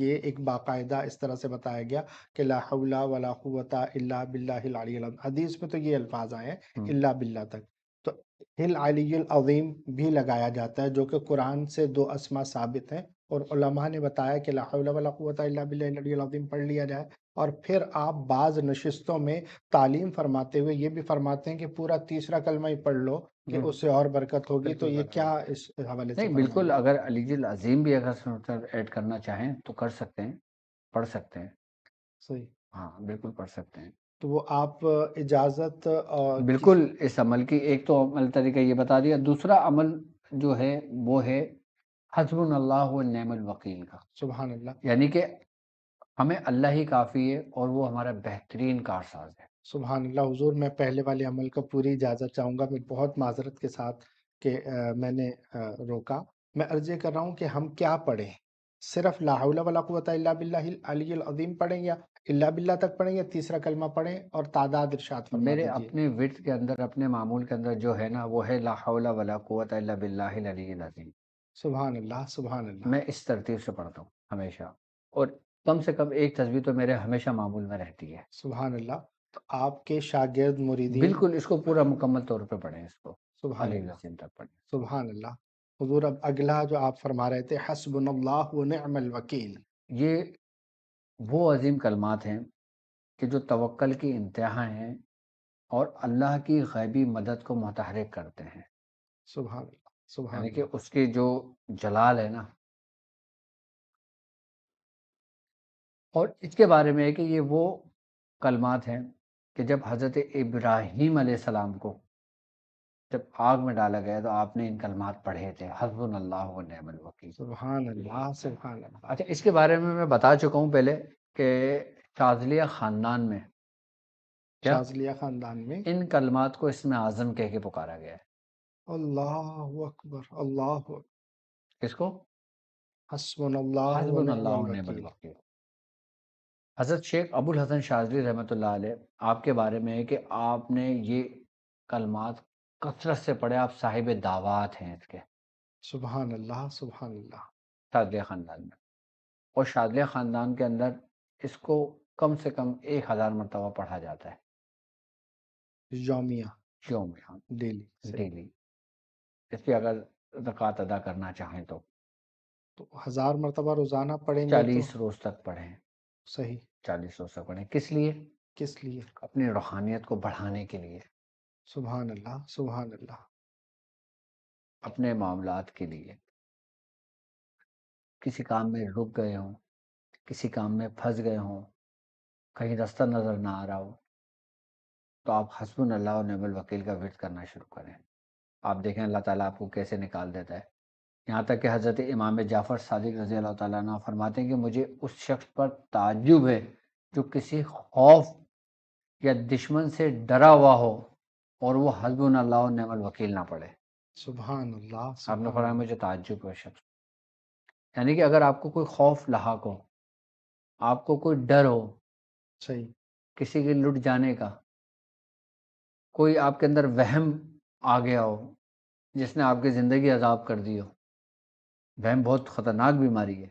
یہ ایک باقاعدہ اس طرح سے بتایا گیا کہ لا حول ولا قوت الا باللہ العلی العظیم. حدیث میں تو یہ الفاظ آئے ہیں الا باللہ تک، تو العلی العظیم بھی لگایا جاتا ہے جو کہ قرآن سے دو اسماء ثابت ہیں. اور علماء نے بتایا کہ لا حول ولا قوت الا باللہ العلی العظیم پڑھ لیا جائے. اور پھر آپ بعض نشستوں میں تعلیم فرماتے ہوئے یہ بھی فرماتے ہیں کہ پورا تیسرا کلمہ ہی پڑھ لو کہ اس سے اور برکت ہوگی. تو یہ کیا اس حوالے سے نہیں، فرمائیں بالکل، گے؟ اگر علی العظیم بھی اگر ایڈ کرنا چاہیں تو کر سکتے ہیں، پڑھ سکتے ہیں. صحیح. ہاں بالکل پڑھ سکتے ہیں. تو وہ آپ اجازت بالکل اس عمل کی ایک تو عمل طریقہ یہ بتا دیا. دوسرا عمل جو ہے وہ ہے حسبنا اللہ و نعم الوکیل کا. سبحان اللہ. یعنی کہ ہمیں اللہ ہی کافی ہے اور وہ ہمارا بہترین کارساز ہے. سبحان اللہ. حضور میں پہلے والے عمل کو پوری اجازت چاہوں گا، میں بہت معذرت کے ساتھ کہ میں نے روکا. میں عرض یہ کر رہا ہوں کہ ہم کیا پڑھیں؟ صرف لا حول ولا قوت الا باللہ العلی العظیم پڑھیں یا الا باللہ تک پڑھیں یا تیسرا کلمہ پڑھیں؟ اور تعداد ارشاد فرما میرے دیجیے. اپنے ورد کے اندر، اپنے معمول کے اندر جو ہے نا وہ ہے لا حول ولا قوت الا باللہ العلی العظیم. سبحان اللہ. سبحان اللہ. میں اس ترتیب سے پڑھتا ہوں ہمیشہ، اور کم سے کم ایک تسبیح تو میرے ہمیشہ معمول میں رہتی ہے. سبحان اللہ. تو آپ کے شاگرد مریدین بالکل اس کو پورا مکمل طور پہ پڑھیں، اس کو سبحان علی اللہ. العظیم تک پڑھیں. سبحان اللہ. حضور اب اگلا جو آپ فرما رہے تھے حسبنا اللہ و نعم الوکیل، یہ وہ عظیم کلمات ہیں کہ جو توکل کی انتہا ہیں اور اللہ کی غیبی مدد کو متحرک کرتے ہیں. سبحان اللہ. سبحان یعنی کہ اللہ. اس کی جو جلال ہے نا، اور اس کے بارے میں ہے کہ یہ وہ کلمات ہیں کہ جب حضرت ابراہیم علیہ السلام کو جب آگ میں ڈالا گیا تو آپ نے ان کلمات پڑھے تھے، حسبنا اللہ و نعم الوکیل. سبحان اللہ. سبحان اللہ. اچھا، اس کے بارے میں بتا چکا ہوں پہلے کہ شاذلیہ خاندان میں کیا شاذلیہ خاندان میں ان کلمات کو اسم اعظم کہہ کے پکارا گیا ہے. اللہ اکبر. اللہ اکبر. کس کو؟ حسبنا اللہ و حسبنا نعم اللہ و نعم الوکیل. الوکیل. حضرت شیخ ابو الحسن شاذلی رحمۃ اللہ علیہ آپ کے بارے میں ہے کہ آپ نے یہ کلمات کثرت سے پڑھے، آپ صاحب دعوات ہیں اس کے سبحان اللہ. سبحان اللہ. شاذلیہ خاندان میں. اور شاذلیہ خاندان کے اندر اس کو کم سے کم 1000 مرتبہ پڑھا جاتا ہے یومیہ یومیہ ڈیلی صحیح ڈیلی، اس پہ اگر زکوٰۃ ادا کرنا چاہیں تو تو 1000 مرتبہ روزانہ پڑھیں گے تو 40 روز تک پڑھیں، صحیح 40 روز تک پڑھیں، کس لیے؟ کس لیے اپنی روحانیت کو بڑھانے کے لیے، سبحان اللہ سبحان اللہ اپنے معاملات کے لیے، کسی کام میں رک گئے ہوں، کسی کام میں پھنس گئے ہوں، کہیں رستہ نظر نہ آ رہا ہو، تو آپ حسبنا اللہ و نعم الوکیل کا ورد کرنا شروع کریں، آپ دیکھیں اللہ تعالیٰ آپ کو کیسے نکال دیتا ہے۔ یہاں تک کہ حضرت امام جعفر صادق رضی اللہ تعالیٰ عنہ فرماتے ہیں کہ مجھے اس شخص پر تعجب ہے جو کسی خوف یا دشمن سے ڈرا ہوا ہو اور وہ حسبنا اللہ و نعم الوکیل نہ پڑھے۔ سبحان اللہ آپ نے سبحان فرمایا اللہ مجھے تعجب ہے اس شخص، یعنی کہ اگر آپ کو کوئی خوف لاحق ہو، آپ کو کوئی ڈر ہو صحیح کسی کے لٹ جانے کا، کوئی آپ کے اندر وہم آ گیا ہو جس نے آپ کی زندگی عذاب کر دی ہو، وہم بہت خطرناک بیماری ہے،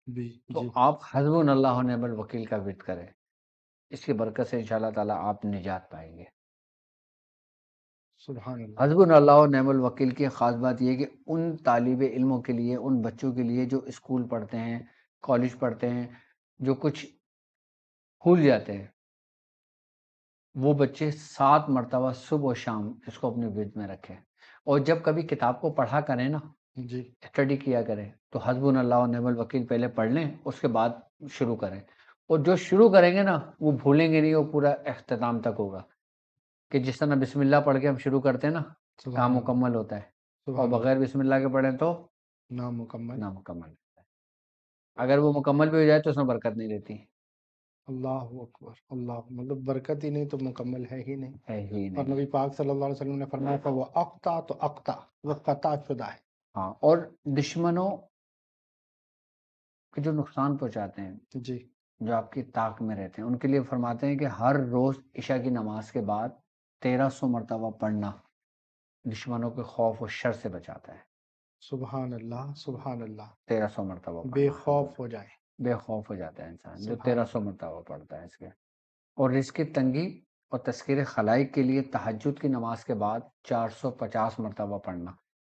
بھی تو جی آپ حسبنا اللہ و نعم الوکیل کا ورد کریں، اس کی برکت سے انشاءاللہ تعالیٰ آپ نجات پائیں گے۔ سبحان اللہ حسبنا اللہ و نعم الوکیل کی خاص بات یہ ہے کہ ان طالب علموں کے لیے، ان بچوں کے لیے جو اسکول پڑھتے ہیں، کالج پڑھتے ہیں، جو کچھ بھول جاتے ہیں، وہ بچے 7 مرتبہ صبح و شام اس کو اپنے ورد میں رکھیں، اور جب کبھی کتاب کو پڑھا کریں نا، جی اسٹڈی کیا کریں، تو حسبنا اللہ و نعم الوکیل پہلے پڑھ لیں، اس کے بعد شروع کریں، اور جو شروع کریں گے نا وہ بھولیں گے نہیں، وہ پورا اختتام تک ہوگا، کہ جس طرح بسم اللہ پڑھ کے ہم شروع کرتے ہیں نا کام سبحان اللہ مکمل ہوتا ہے، اور سبحان اللہ بغیر بسم اللہ کے پڑھیں تو نامکمل نامکمل ہوتا ہے۔ اگر وہ مکمل بھی ہو جائے تو اس میں برکت نہیں رہتی، اللہ اکبر اللہ مطلب برکت ہی نہیں تو مکمل ہے ہی نہیں ہے ہی اور نہیں۔ نبی پاک صلی اللہ علیہ وسلم نے فرمایا تھا وہ اقتا تو اقتا وہ قطع شدہ ہے ہاں، اور دشمنوں کے جو نقصان پہنچاتے ہیں، جی جو آپ کی طاق میں رہتے ہیں، ان کے لیے فرماتے ہیں کہ ہر روز عشاء کی نماز کے بعد 1300 مرتبہ پڑھنا دشمنوں کے خوف و شر سے بچاتا ہے، سبحان اللہ سبحان اللہ 1300 مرتبہ بے پڑھنا، خوف ہو جائے بے خوف ہو جاتا ہے انسان جو سبحان 1300 مرتبہ پڑھتا ہے اس کے۔ اور رزق کی تنگی اور تذکیر خلائق کے لیے تہجد کی نماز کے بعد 450 مرتبہ پڑھنا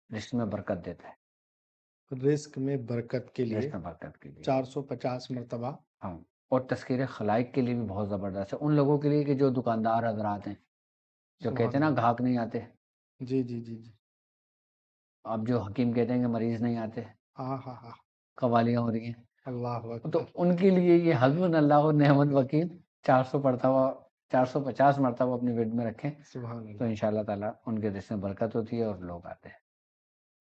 رزق میں برکت دیتا ہے، رزق میں برکت کے لیے رزق میں برکت کے لیے، 450 مرتبہ ہاں، اور تذکیر خلائق کے لیے بھی بہت زبردست ہے، ان لوگوں کے لیے کہ جو دکاندار حضرات ہیں، جو سبحان کہتے ہیں نا اللہ گاہک نہیں آتے، جی جی جی جی اب جو حکیم کہتے ہیں کہ مریض نہیں آتے، ہاں ہاں ہاں قوالیاں ہو رہی ہیں، اللہ تو اکبر ان کے لیے یہ حسبنا اللہ و نعم الوکیل 400 پڑھتا ہوا 450 مرتبہ اپنے ورد میں رکھیں، سبحان تو اللہ انشاءاللہ تعالیٰ ان کے رزق میں برکت ہوتی ہے اور لوگ آتے ہیں۔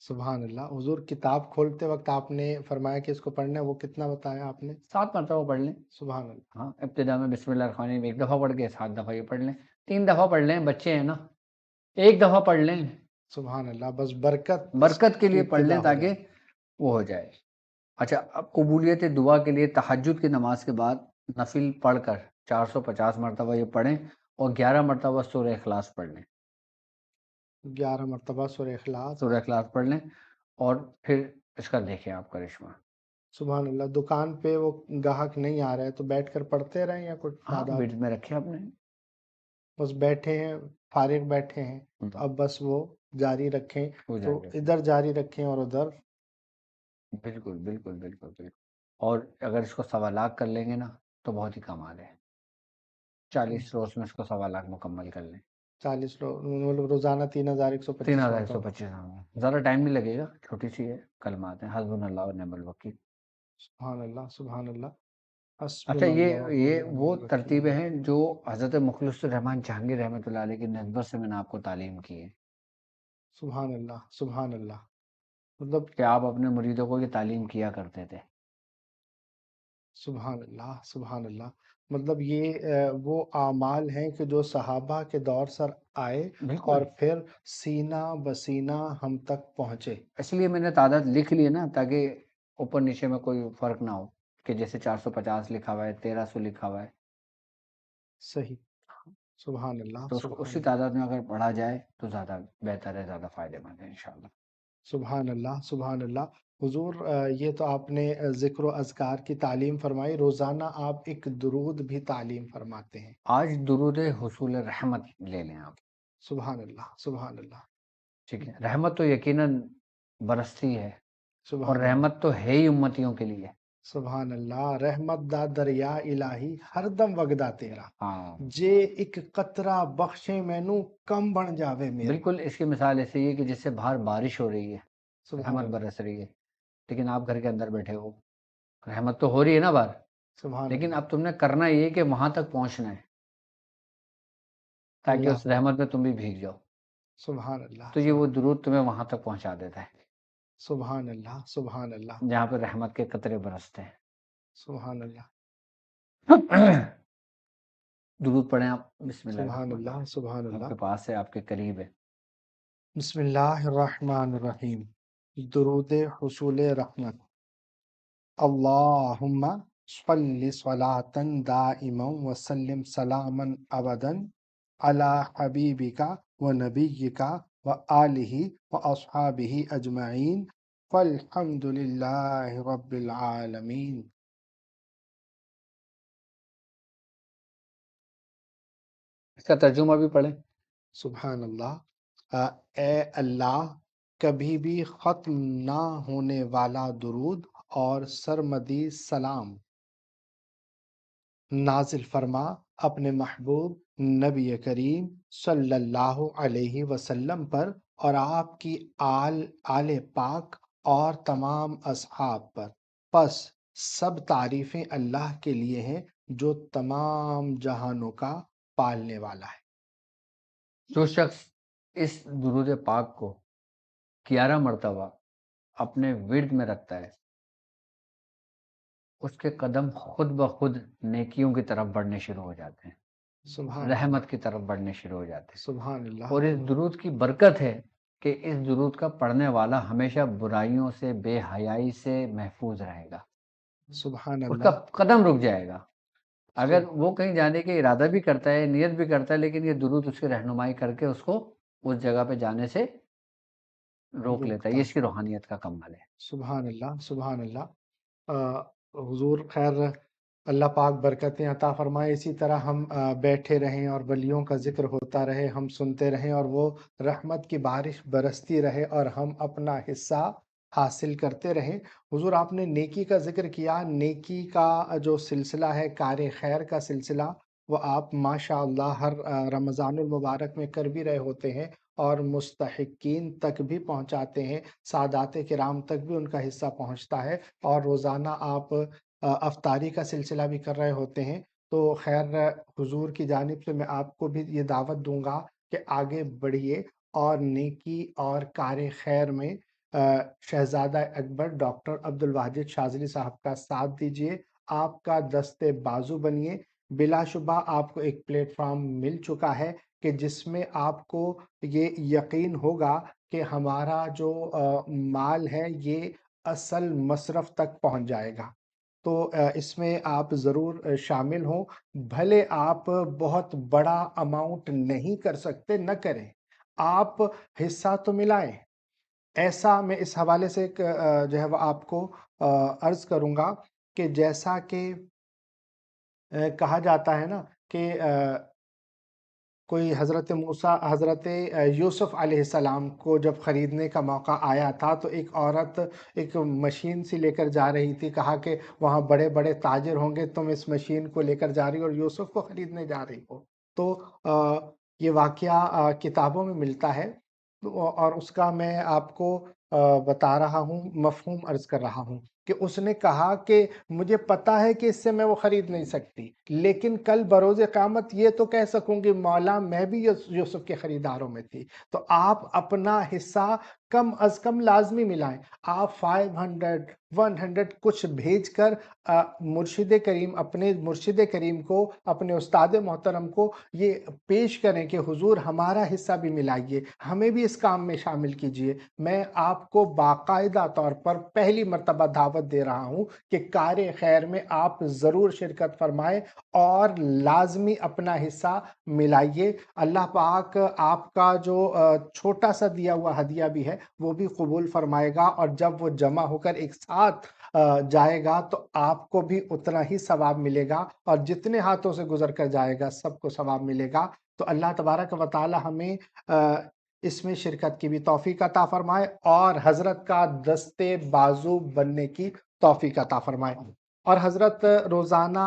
سبحان اللہ حضور کتاب کھولتے وقت آپ نے فرمایا کہ اس کو پڑھنا ہے وہ کتنا بتایا آپ نے 7 مرتبہ پڑھ لیں، سبحان اللہ ہاں، ابتدا میں بسم اللہ الرحمن الرحیم 1 دفعہ پڑھ کے 7 دفعہ یہ پڑھ لیں، 3 دفعہ پڑھ لیں، بچے ہیں نا، 1 دفعہ پڑھ لیں، سبحان اللہ بس برکت برکت کے کی لیے پڑھ لیں ابتدا ہو تاکہ جائے وہ ہو جائے۔ اچھا، اب قبولیت دعا کے لیے تہجد کی نماز کے بعد نفل پڑھ کر 450 مرتبہ یہ پڑھیں، اور 11 مرتبہ سورہ اخلاص پڑھ لیں، 11 مرتبہ سورہ اخلاص سورہ اخلاص پڑھ لیں، اور پھر اس کا دیکھیں آپ کرشمہ۔ سبحان اللہ دکان پہ وہ گاہک نہیں آ رہا ہے تو بیٹھ کر پڑھتے رہیں یا کچھ ہاں، آداب ورد میں رکھے آپ نے، بس بیٹھے ہیں فارغ بیٹھے ہیں تو اب بس وہ جاری رکھیں ہو تو جائے گا، ادھر جاری رکھیں اور ادھر بالکل بالکل بالکل بالکل، اور اگر اس کو 1.25 کر لیں گے نا تو بہت ہی کمال ہے، 40 روز میں اس کو 1.25 مکمل کر لیں، 40 مطلب روزانہ 3125 مرتبہ 3125، زیادہ ٹائم نہیں لگے گا، چھوٹی سی ہے، کلمات ہیں، حسبنا اللہ و نعم الوکیل۔ سبحان اللہ سبحان اللہ اچھا، حسبنا اللہ و یہ نعم وہ الوکیل ترتیبیں ہیں جو حضرت مخلص الرحمن جہانگیر رحمۃ اللہ علیہ کی نسبت سے میں نے آپ کو تعلیم کی ہے، سبحان اللہ سبحان اللہ مطلب کہ آپ اپنے مریدوں کو یہ تعلیم کیا کرتے تھے۔ سبحان اللہ سبحان اللہ مطلب یہ وہ اعمال ہیں کہ جو صحابہ کے دور سر آئے بالکل، اور پھر سینہ بسینہ ہم تک پہنچے اس لیے میں نے تعداد لکھ لی ہے نا، تاکہ اوپر نیچے میں کوئی فرق نہ ہو، کہ جیسے 450 لکھا ہوا ہے، 1300 لکھا ہوا ہے، صحیح سبحان اللہ تو اس کو سبحان اسی اللہ تعداد میں اگر پڑھا جائے تو زیادہ بہتر ہے، زیادہ فائدہ مند ہے انشاءاللہ۔ سبحان اللہ، سبحان اللہ۔ حضور یہ تو آپ نے ذکر و اذکار کی تعلیم فرمائی، روزانہ آپ ایک درود بھی تعلیم فرماتے ہیں۔ آج درود حصول رحمت لے لیں آپ، سبحان اللہ، سبحان اللہ، ٹھیک ہے؟ رحمت تو یقیناً برستی ہے، اور سبحان اللہ، رحمت تو ہے ہی امتیوں کے لیے۔ سبحان اللہ۔ رحمت دا دریا الہی ہر دم وگدا تیرا، ہاں جے ایک قطرہ بخشے مینوں کم بن جاوے میرا۔ بالکل، اس کی مثال ایسے ہی ہے کہ جس سے باہر بارش ہو رہی ہے، سبحان رحمت اللہ، برس رہی ہے، لیکن آپ گھر کے اندر بیٹھے ہو، رحمت تو ہو رہی ہے نا باہر، سبحان لیکن اللہ، اب تم نے کرنا یہ ہے کہ وہاں تک پہنچنا ہے تاکہ اللہ، اس رحمت میں تم بھی بھیگ جاؤ، سبحان اللہ، تو یہ وہ درود تمہیں وہاں تک پہنچا دیتا سبحان اللہ، سبحان اللہ، ہے جہاں پہ رحمت کے قطرے برستے سبحان اللہ، ہیں۔ درود پڑھیں آپ، بسم اللہ سبحان الرحمن اللہ، الرحیم، سبحان آپ اللہ۔ کے پاس ہے، آپ کے قریب ہے۔ بسم اللہ الرحمن الرحیم۔ درود حصول رحمت۔ اللہم صلی صلاۃ دائما وسلم سلاما ابدا علی حبیبک و نبیک و آلہ و اصحابہ اجمعین فالحمد للہ رب العالمین۔ اس کا ترجمہ بھی پڑھیں۔ سبحان اللہ۔ اے اللہ، کبھی بھی ختم نہ ہونے والا درود اور سرمدی سلام نازل فرما اپنے محبوب نبی کریم صلی اللہ علیہ وسلم پر اور آپ کی آل پاک اور تمام اصحاب پر۔ پس سب تعریفیں اللہ کے لیے ہیں جو تمام جہانوں کا پالنے والا ہے۔ جو شخص اس درود پاک کو 11 مرتبہ اپنے ورد میں رکھتا ہے، اس کے قدم خود بخود نیکیوں کی طرف بڑھنے شروع ہو جاتے ہیں، سبحان رحمت کی طرف بڑھنے شروع ہو جاتے ہیں۔ سبحان اللہ، اور اس درود کی برکت ہے کہ اس درود کا پڑھنے والا ہمیشہ برائیوں سے، بے حیائی سے محفوظ رہے گا، سبحان اس کا اللہ، قدم رک جائے گا۔ اگر وہ کہیں جانے کے ارادہ بھی کرتا ہے، نیت بھی کرتا ہے، لیکن یہ درود اس کی رہنمائی کر کے اس کو اس جگہ پہ جانے سے روک لیتا ہے۔ یہ اس کی روحانیت کا کمال ہے۔ سبحان اللہ، سبحان اللہ۔ حضور خیر اللہ پاک برکتیں عطا فرمائے، اسی طرح ہم بیٹھے رہیں اور ولیوں کا ذکر ہوتا رہے، ہم سنتے رہیں اور وہ رحمت کی بارش برستی رہے اور ہم اپنا حصہ حاصل کرتے رہیں۔ حضور آپ نے نیکی کا ذکر کیا، نیکی کا جو سلسلہ ہے، کار خیر کا سلسلہ، وہ آپ ماشاء اللہ ہر رمضان المبارک میں کر بھی رہے ہوتے ہیں اور مستحقین تک بھی پہنچاتے ہیں، سادات کرام تک بھی ان کا حصہ پہنچتا ہے، اور روزانہ آپ افطاری کا سلسلہ بھی کر رہے ہوتے ہیں۔ تو خیر حضور کی جانب سے میں آپ کو بھی یہ دعوت دوں گا کہ آگے بڑھیے اور نیکی اور کار خیر میں شہزادہ اکبر ڈاکٹر عبد الواجد شاذلی صاحب کا ساتھ دیجیے، آپ کا دست بازو بنیے۔ بلا شبہ آپ کو ایک پلیٹ فارم مل چکا ہے کہ جس میں آپ کو یہ یقین ہوگا کہ ہمارا جو مال ہے یہ اصل مصرف تک پہنچ جائے گا۔ تو اس میں آپ ضرور شامل ہوں، بھلے آپ بہت بڑا اماؤنٹ نہیں کر سکتے، نہ کریں، آپ حصہ تو ملائیں۔ ایسا میں اس حوالے سے جو ہے وہ آپ کو عرض کروں گا کہ جیسا کہ کہا جاتا ہے نا کہ کوئی حضرت موسیٰ حضرت یوسف علیہ السلام کو جب خریدنے کا موقع آیا تھا تو ایک عورت ایک مشین سی لے کر جا رہی تھی، کہا کہ وہاں بڑے بڑے تاجر ہوں گے، تم اس مشین کو لے کر جا رہی ہو اور یوسف کو خریدنے جا رہی ہو۔ تو یہ واقعہ کتابوں میں ملتا ہے، اور اس کا میں آپ کو بتا رہا ہوں، مفہوم عرض کر رہا ہوں کہ اس نے کہا کہ مجھے پتا ہے کہ اس سے میں وہ خرید نہیں سکتی، لیکن کل بروز قیامت یہ تو کہہ سکوں گی مولا میں بھی یوسف کے خریداروں میں تھی۔ تو آپ اپنا حصہ کم از کم لازمی ملائیں، آپ 500 100 کچھ بھیج کر مرشد کریم، اپنے مرشد کریم کو، اپنے استاد محترم کو یہ پیش کریں کہ حضور ہمارا حصہ بھی ملائیے، ہمیں بھی اس کام میں شامل کیجئے۔ میں آپ کو باقاعدہ طور پر پہلی مرتبہ دعوت دعوت دے رہا ہوں کہ کار خیر میں آپ ضرور شرکت فرمائیں اور لازمی اپنا حصہ ملائیے۔ اللہ پاک آپ کا جو چھوٹا سا دیا ہوا ہدیہ بھی ہے وہ بھی قبول فرمائے گا، اور جب وہ جمع ہو کر ایک ساتھ جائے گا تو آپ کو بھی اتنا ہی ثواب ملے گا، اور جتنے ہاتھوں سے گزر کر جائے گا سب کو ثواب ملے گا۔ تو اللہ تبارک و تعالی ہمیں اس میں شرکت کی بھی توفیق عطا فرمائے اور حضرت کا دستے بازو بننے کی توفیق عطا فرمائے۔ اور حضرت روزانہ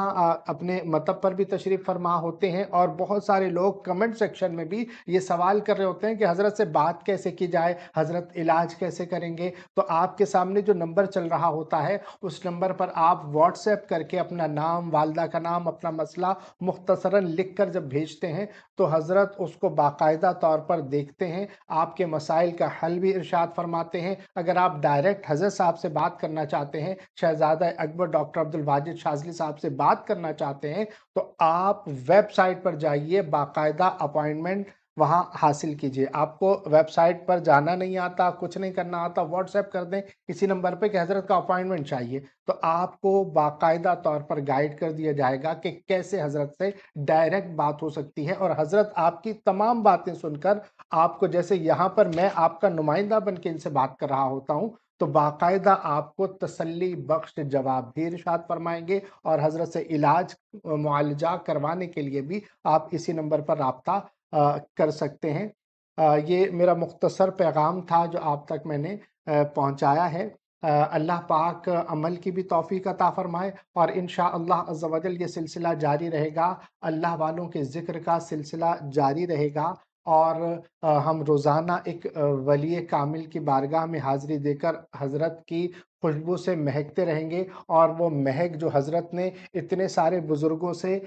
اپنے مطب پر بھی تشریف فرما ہوتے ہیں، اور بہت سارے لوگ کمنٹ سیکشن میں بھی یہ سوال کر رہے ہوتے ہیں کہ حضرت سے بات کیسے کی جائے، حضرت علاج کیسے کریں گے۔ تو آپ کے سامنے جو نمبر چل رہا ہوتا ہے اس نمبر پر آپ واٹس ایپ کر کے اپنا نام، والدہ کا نام، اپنا مسئلہ مختصراً لکھ کر جب بھیجتے ہیں تو حضرت اس کو باقاعدہ طور پر دیکھتے ہیں، آپ کے مسائل کا حل بھی ارشاد فرماتے ہیں۔ اگر آپ ڈائریکٹ حضرت صاحب سے بات کرنا چاہتے ہیں، شہزادہ اکبر ڈاکٹر عبدالواجد شاذلی صاحب سے بات کرنا چاہتے ہیں، تو آپ ویب سائٹ پر جائیے، باقاعدہ اپائنٹمنٹ وہاں حاصل کیجئے۔ آپ کو ویب سائٹ پر جانا نہیں آتا، کچھ نہیں کرنا آتا، واٹس ایپ کر دیں اسی نمبر پہ کہ حضرت کا اپائنٹمنٹ چاہیے، تو آپ کو باقاعدہ طور پر گائیڈ کر دیا جائے گا کہ کیسے حضرت سے ڈائریکٹ بات ہو سکتی ہے، اور حضرت آپ کی تمام باتیں سن کر آپ کو، جیسے یہاں پر میں آپ کا نمائندہ بن کے ان سے بات کر رہا ہوتا ہوں، تو باقاعدہ آپ کو تسلی بخش جواب بھی ارشاد فرمائیں گے، اور حضرت سے علاج معالجہ کروانے کے لیے بھی آپ اسی نمبر پر رابطہ کر سکتے ہیں۔ یہ میرا مختصر پیغام تھا جو آپ تک میں نے پہنچایا ہے۔ اللہ پاک عمل کی بھی توفیق عطا فرمائے، اور انشاءاللہ عز و جل یہ سلسلہ جاری رہے گا، اللہ والوں کے ذکر کا سلسلہ جاری رہے گا، اور ہم روزانہ ایک ولی کامل کی بارگاہ میں حاضری دے کر حضرت کی خوشبو سے مہکتے رہیں گے، اور وہ مہک جو حضرت نے اتنے سارے بزرگوں سے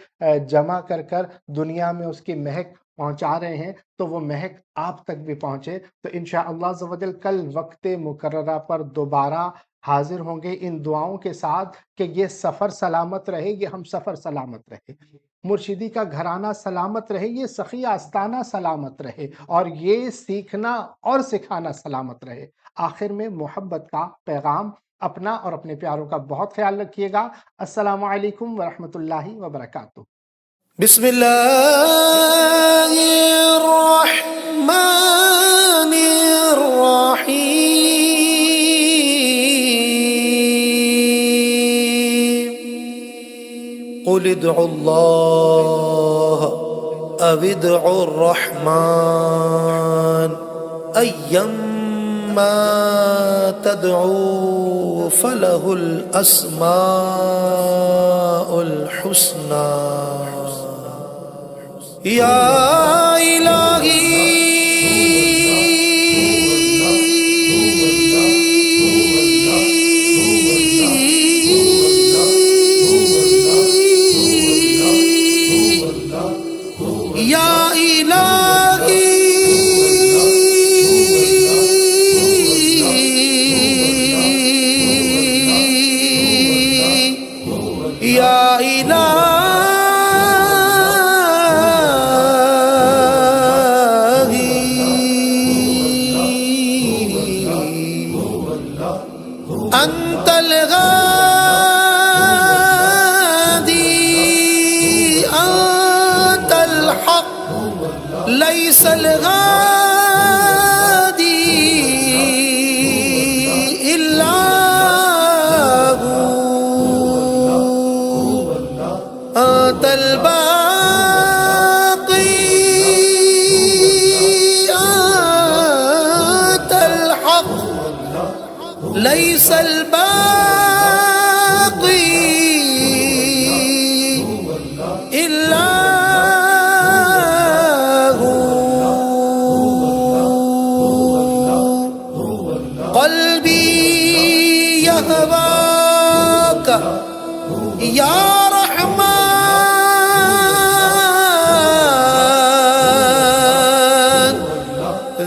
جمع کر کر دنیا میں اس کی مہک پہنچا رہے ہیں، تو وہ مہک آپ تک بھی پہنچے۔ تو انشاءاللہ عز و جل کل وقت مقررہ پر دوبارہ حاضر ہوں گے ان دعاؤں کے ساتھ کہ یہ سفر سلامت رہے، یہ ہم سفر سلامت رہے، مرشدی کا گھرانہ سلامت رہے، یہ سخی آستانہ سلامت رہے، اور یہ سیکھنا اور سکھانا سلامت رہے۔ آخر میں محبت کا پیغام، اپنا اور اپنے پیاروں کا بہت خیال رکھیے گا۔ السلام علیکم ورحمۃ اللہ وبرکاتہ۔ بسم اللہ الرحمن الرحیم قل ادعوا اللہ او ادعوا الرحمن ایما تدعوا فلہ الاسماء الحسنى یا انت الغادي انت الحق ليس الغادي الا هو انت الباقي انت الحق ليس الباقي إلا هو قلبي يهواك يا رحمن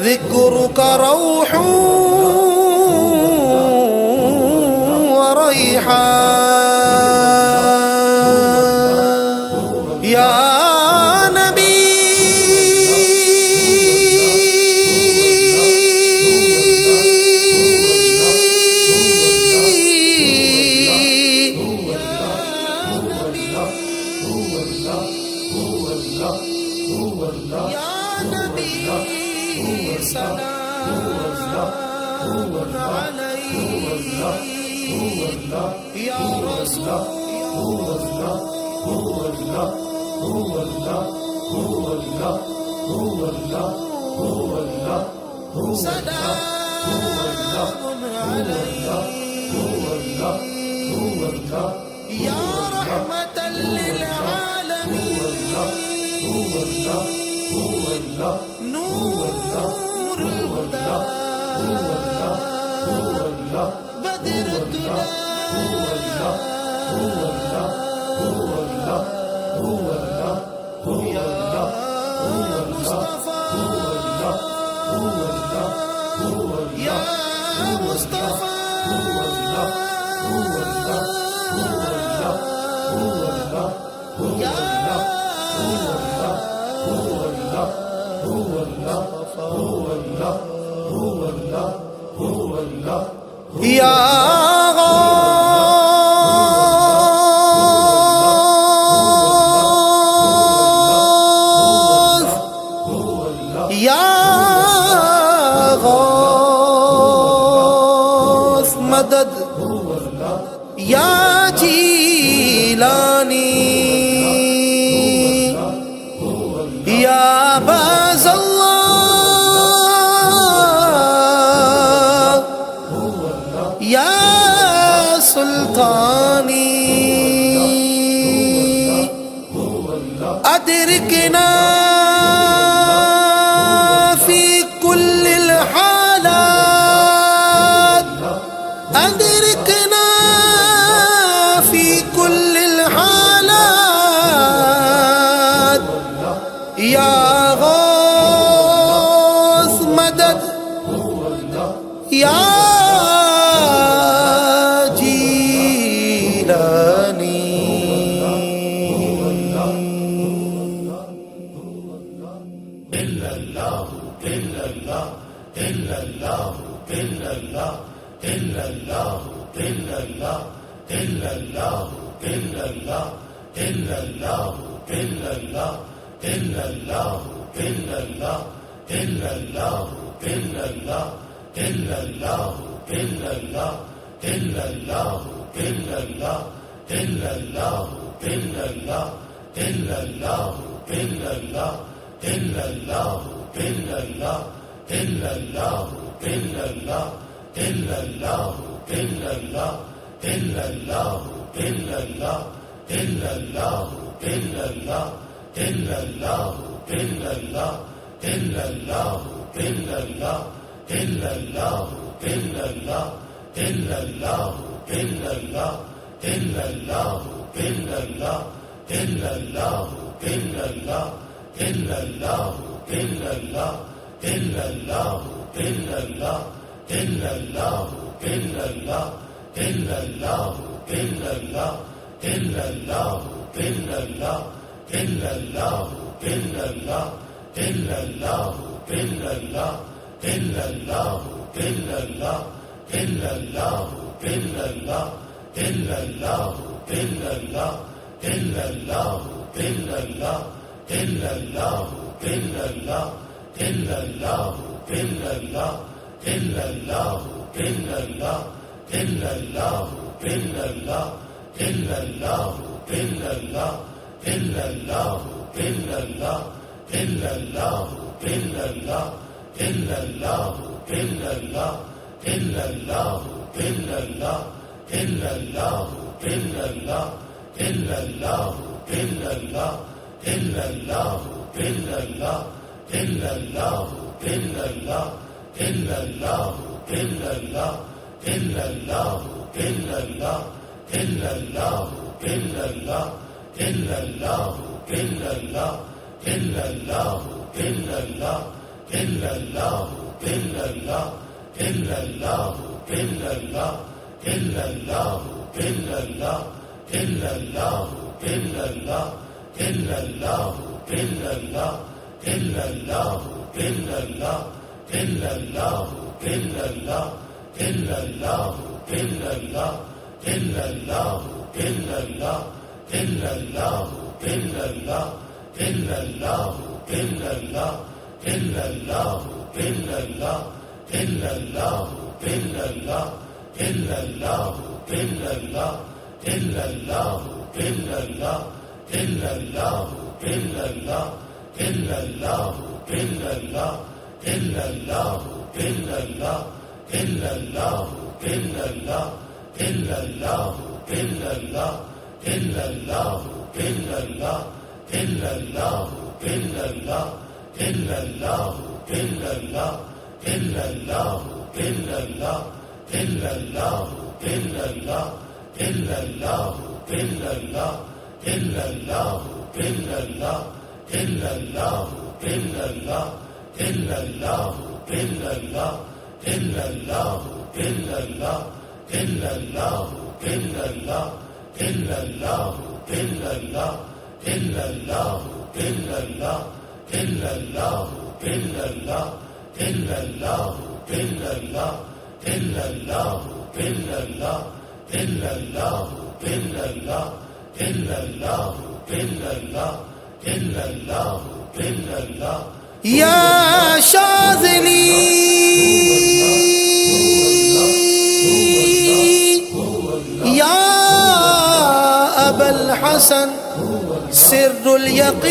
ذكرك روح یا نبی یا نبی سلام علیک یا رسول سلام علیک یا رحمة للعالمين نور الهدى بدر الدجى يا مصطفى يا مصطفى یا غوث یا غوث مدد یا جیلانی یا باز اللہ یا سلطانی ادرکنا فی کل الحالات ادرکنا فی کل الحالات یا غوث مدد یا يا شاذلي يا أبا الحسن سر اليقين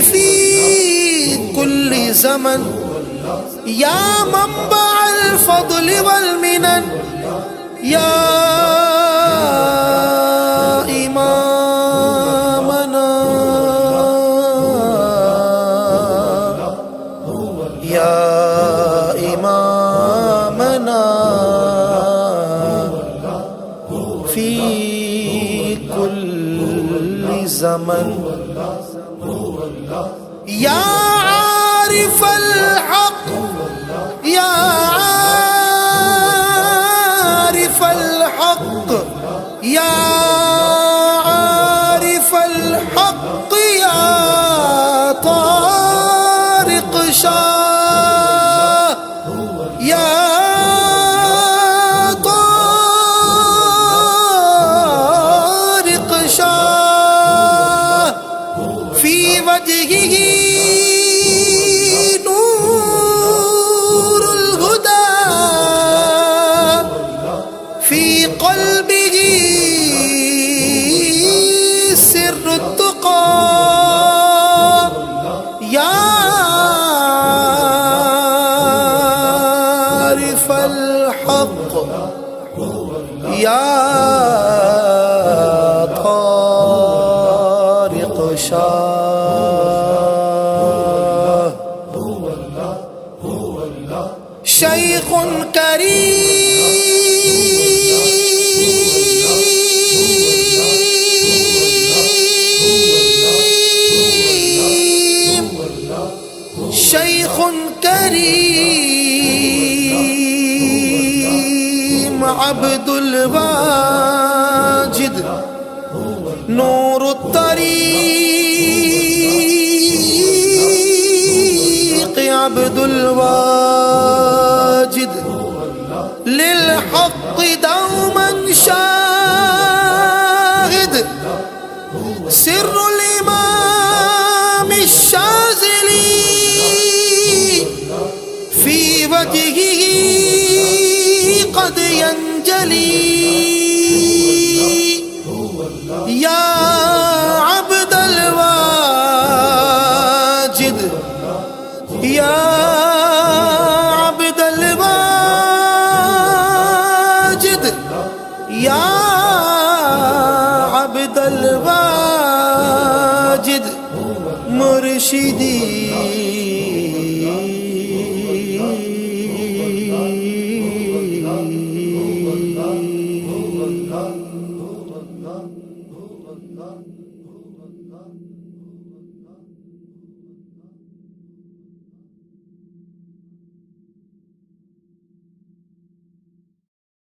في كل زمن يا منبع الفضل والمنن يا إمامنا يا إمامنا في كل زمن يا عارف الحق يا عارف الحق يا عارف الحق يا طارق شاه يا طارق شاه في وجهه نور الهدى في قلبه سر التقى يا عارف الحق يا طارق شاه شيخ كريم شيخ كريم عبد الواجد نور الطريق عبد الواجد للحق دوما شاهد سر الإمام الشاذلي في وجهه قد ينجلي يا عبد الواجد يا عبد الواجد يا عبد الواجد مرشدي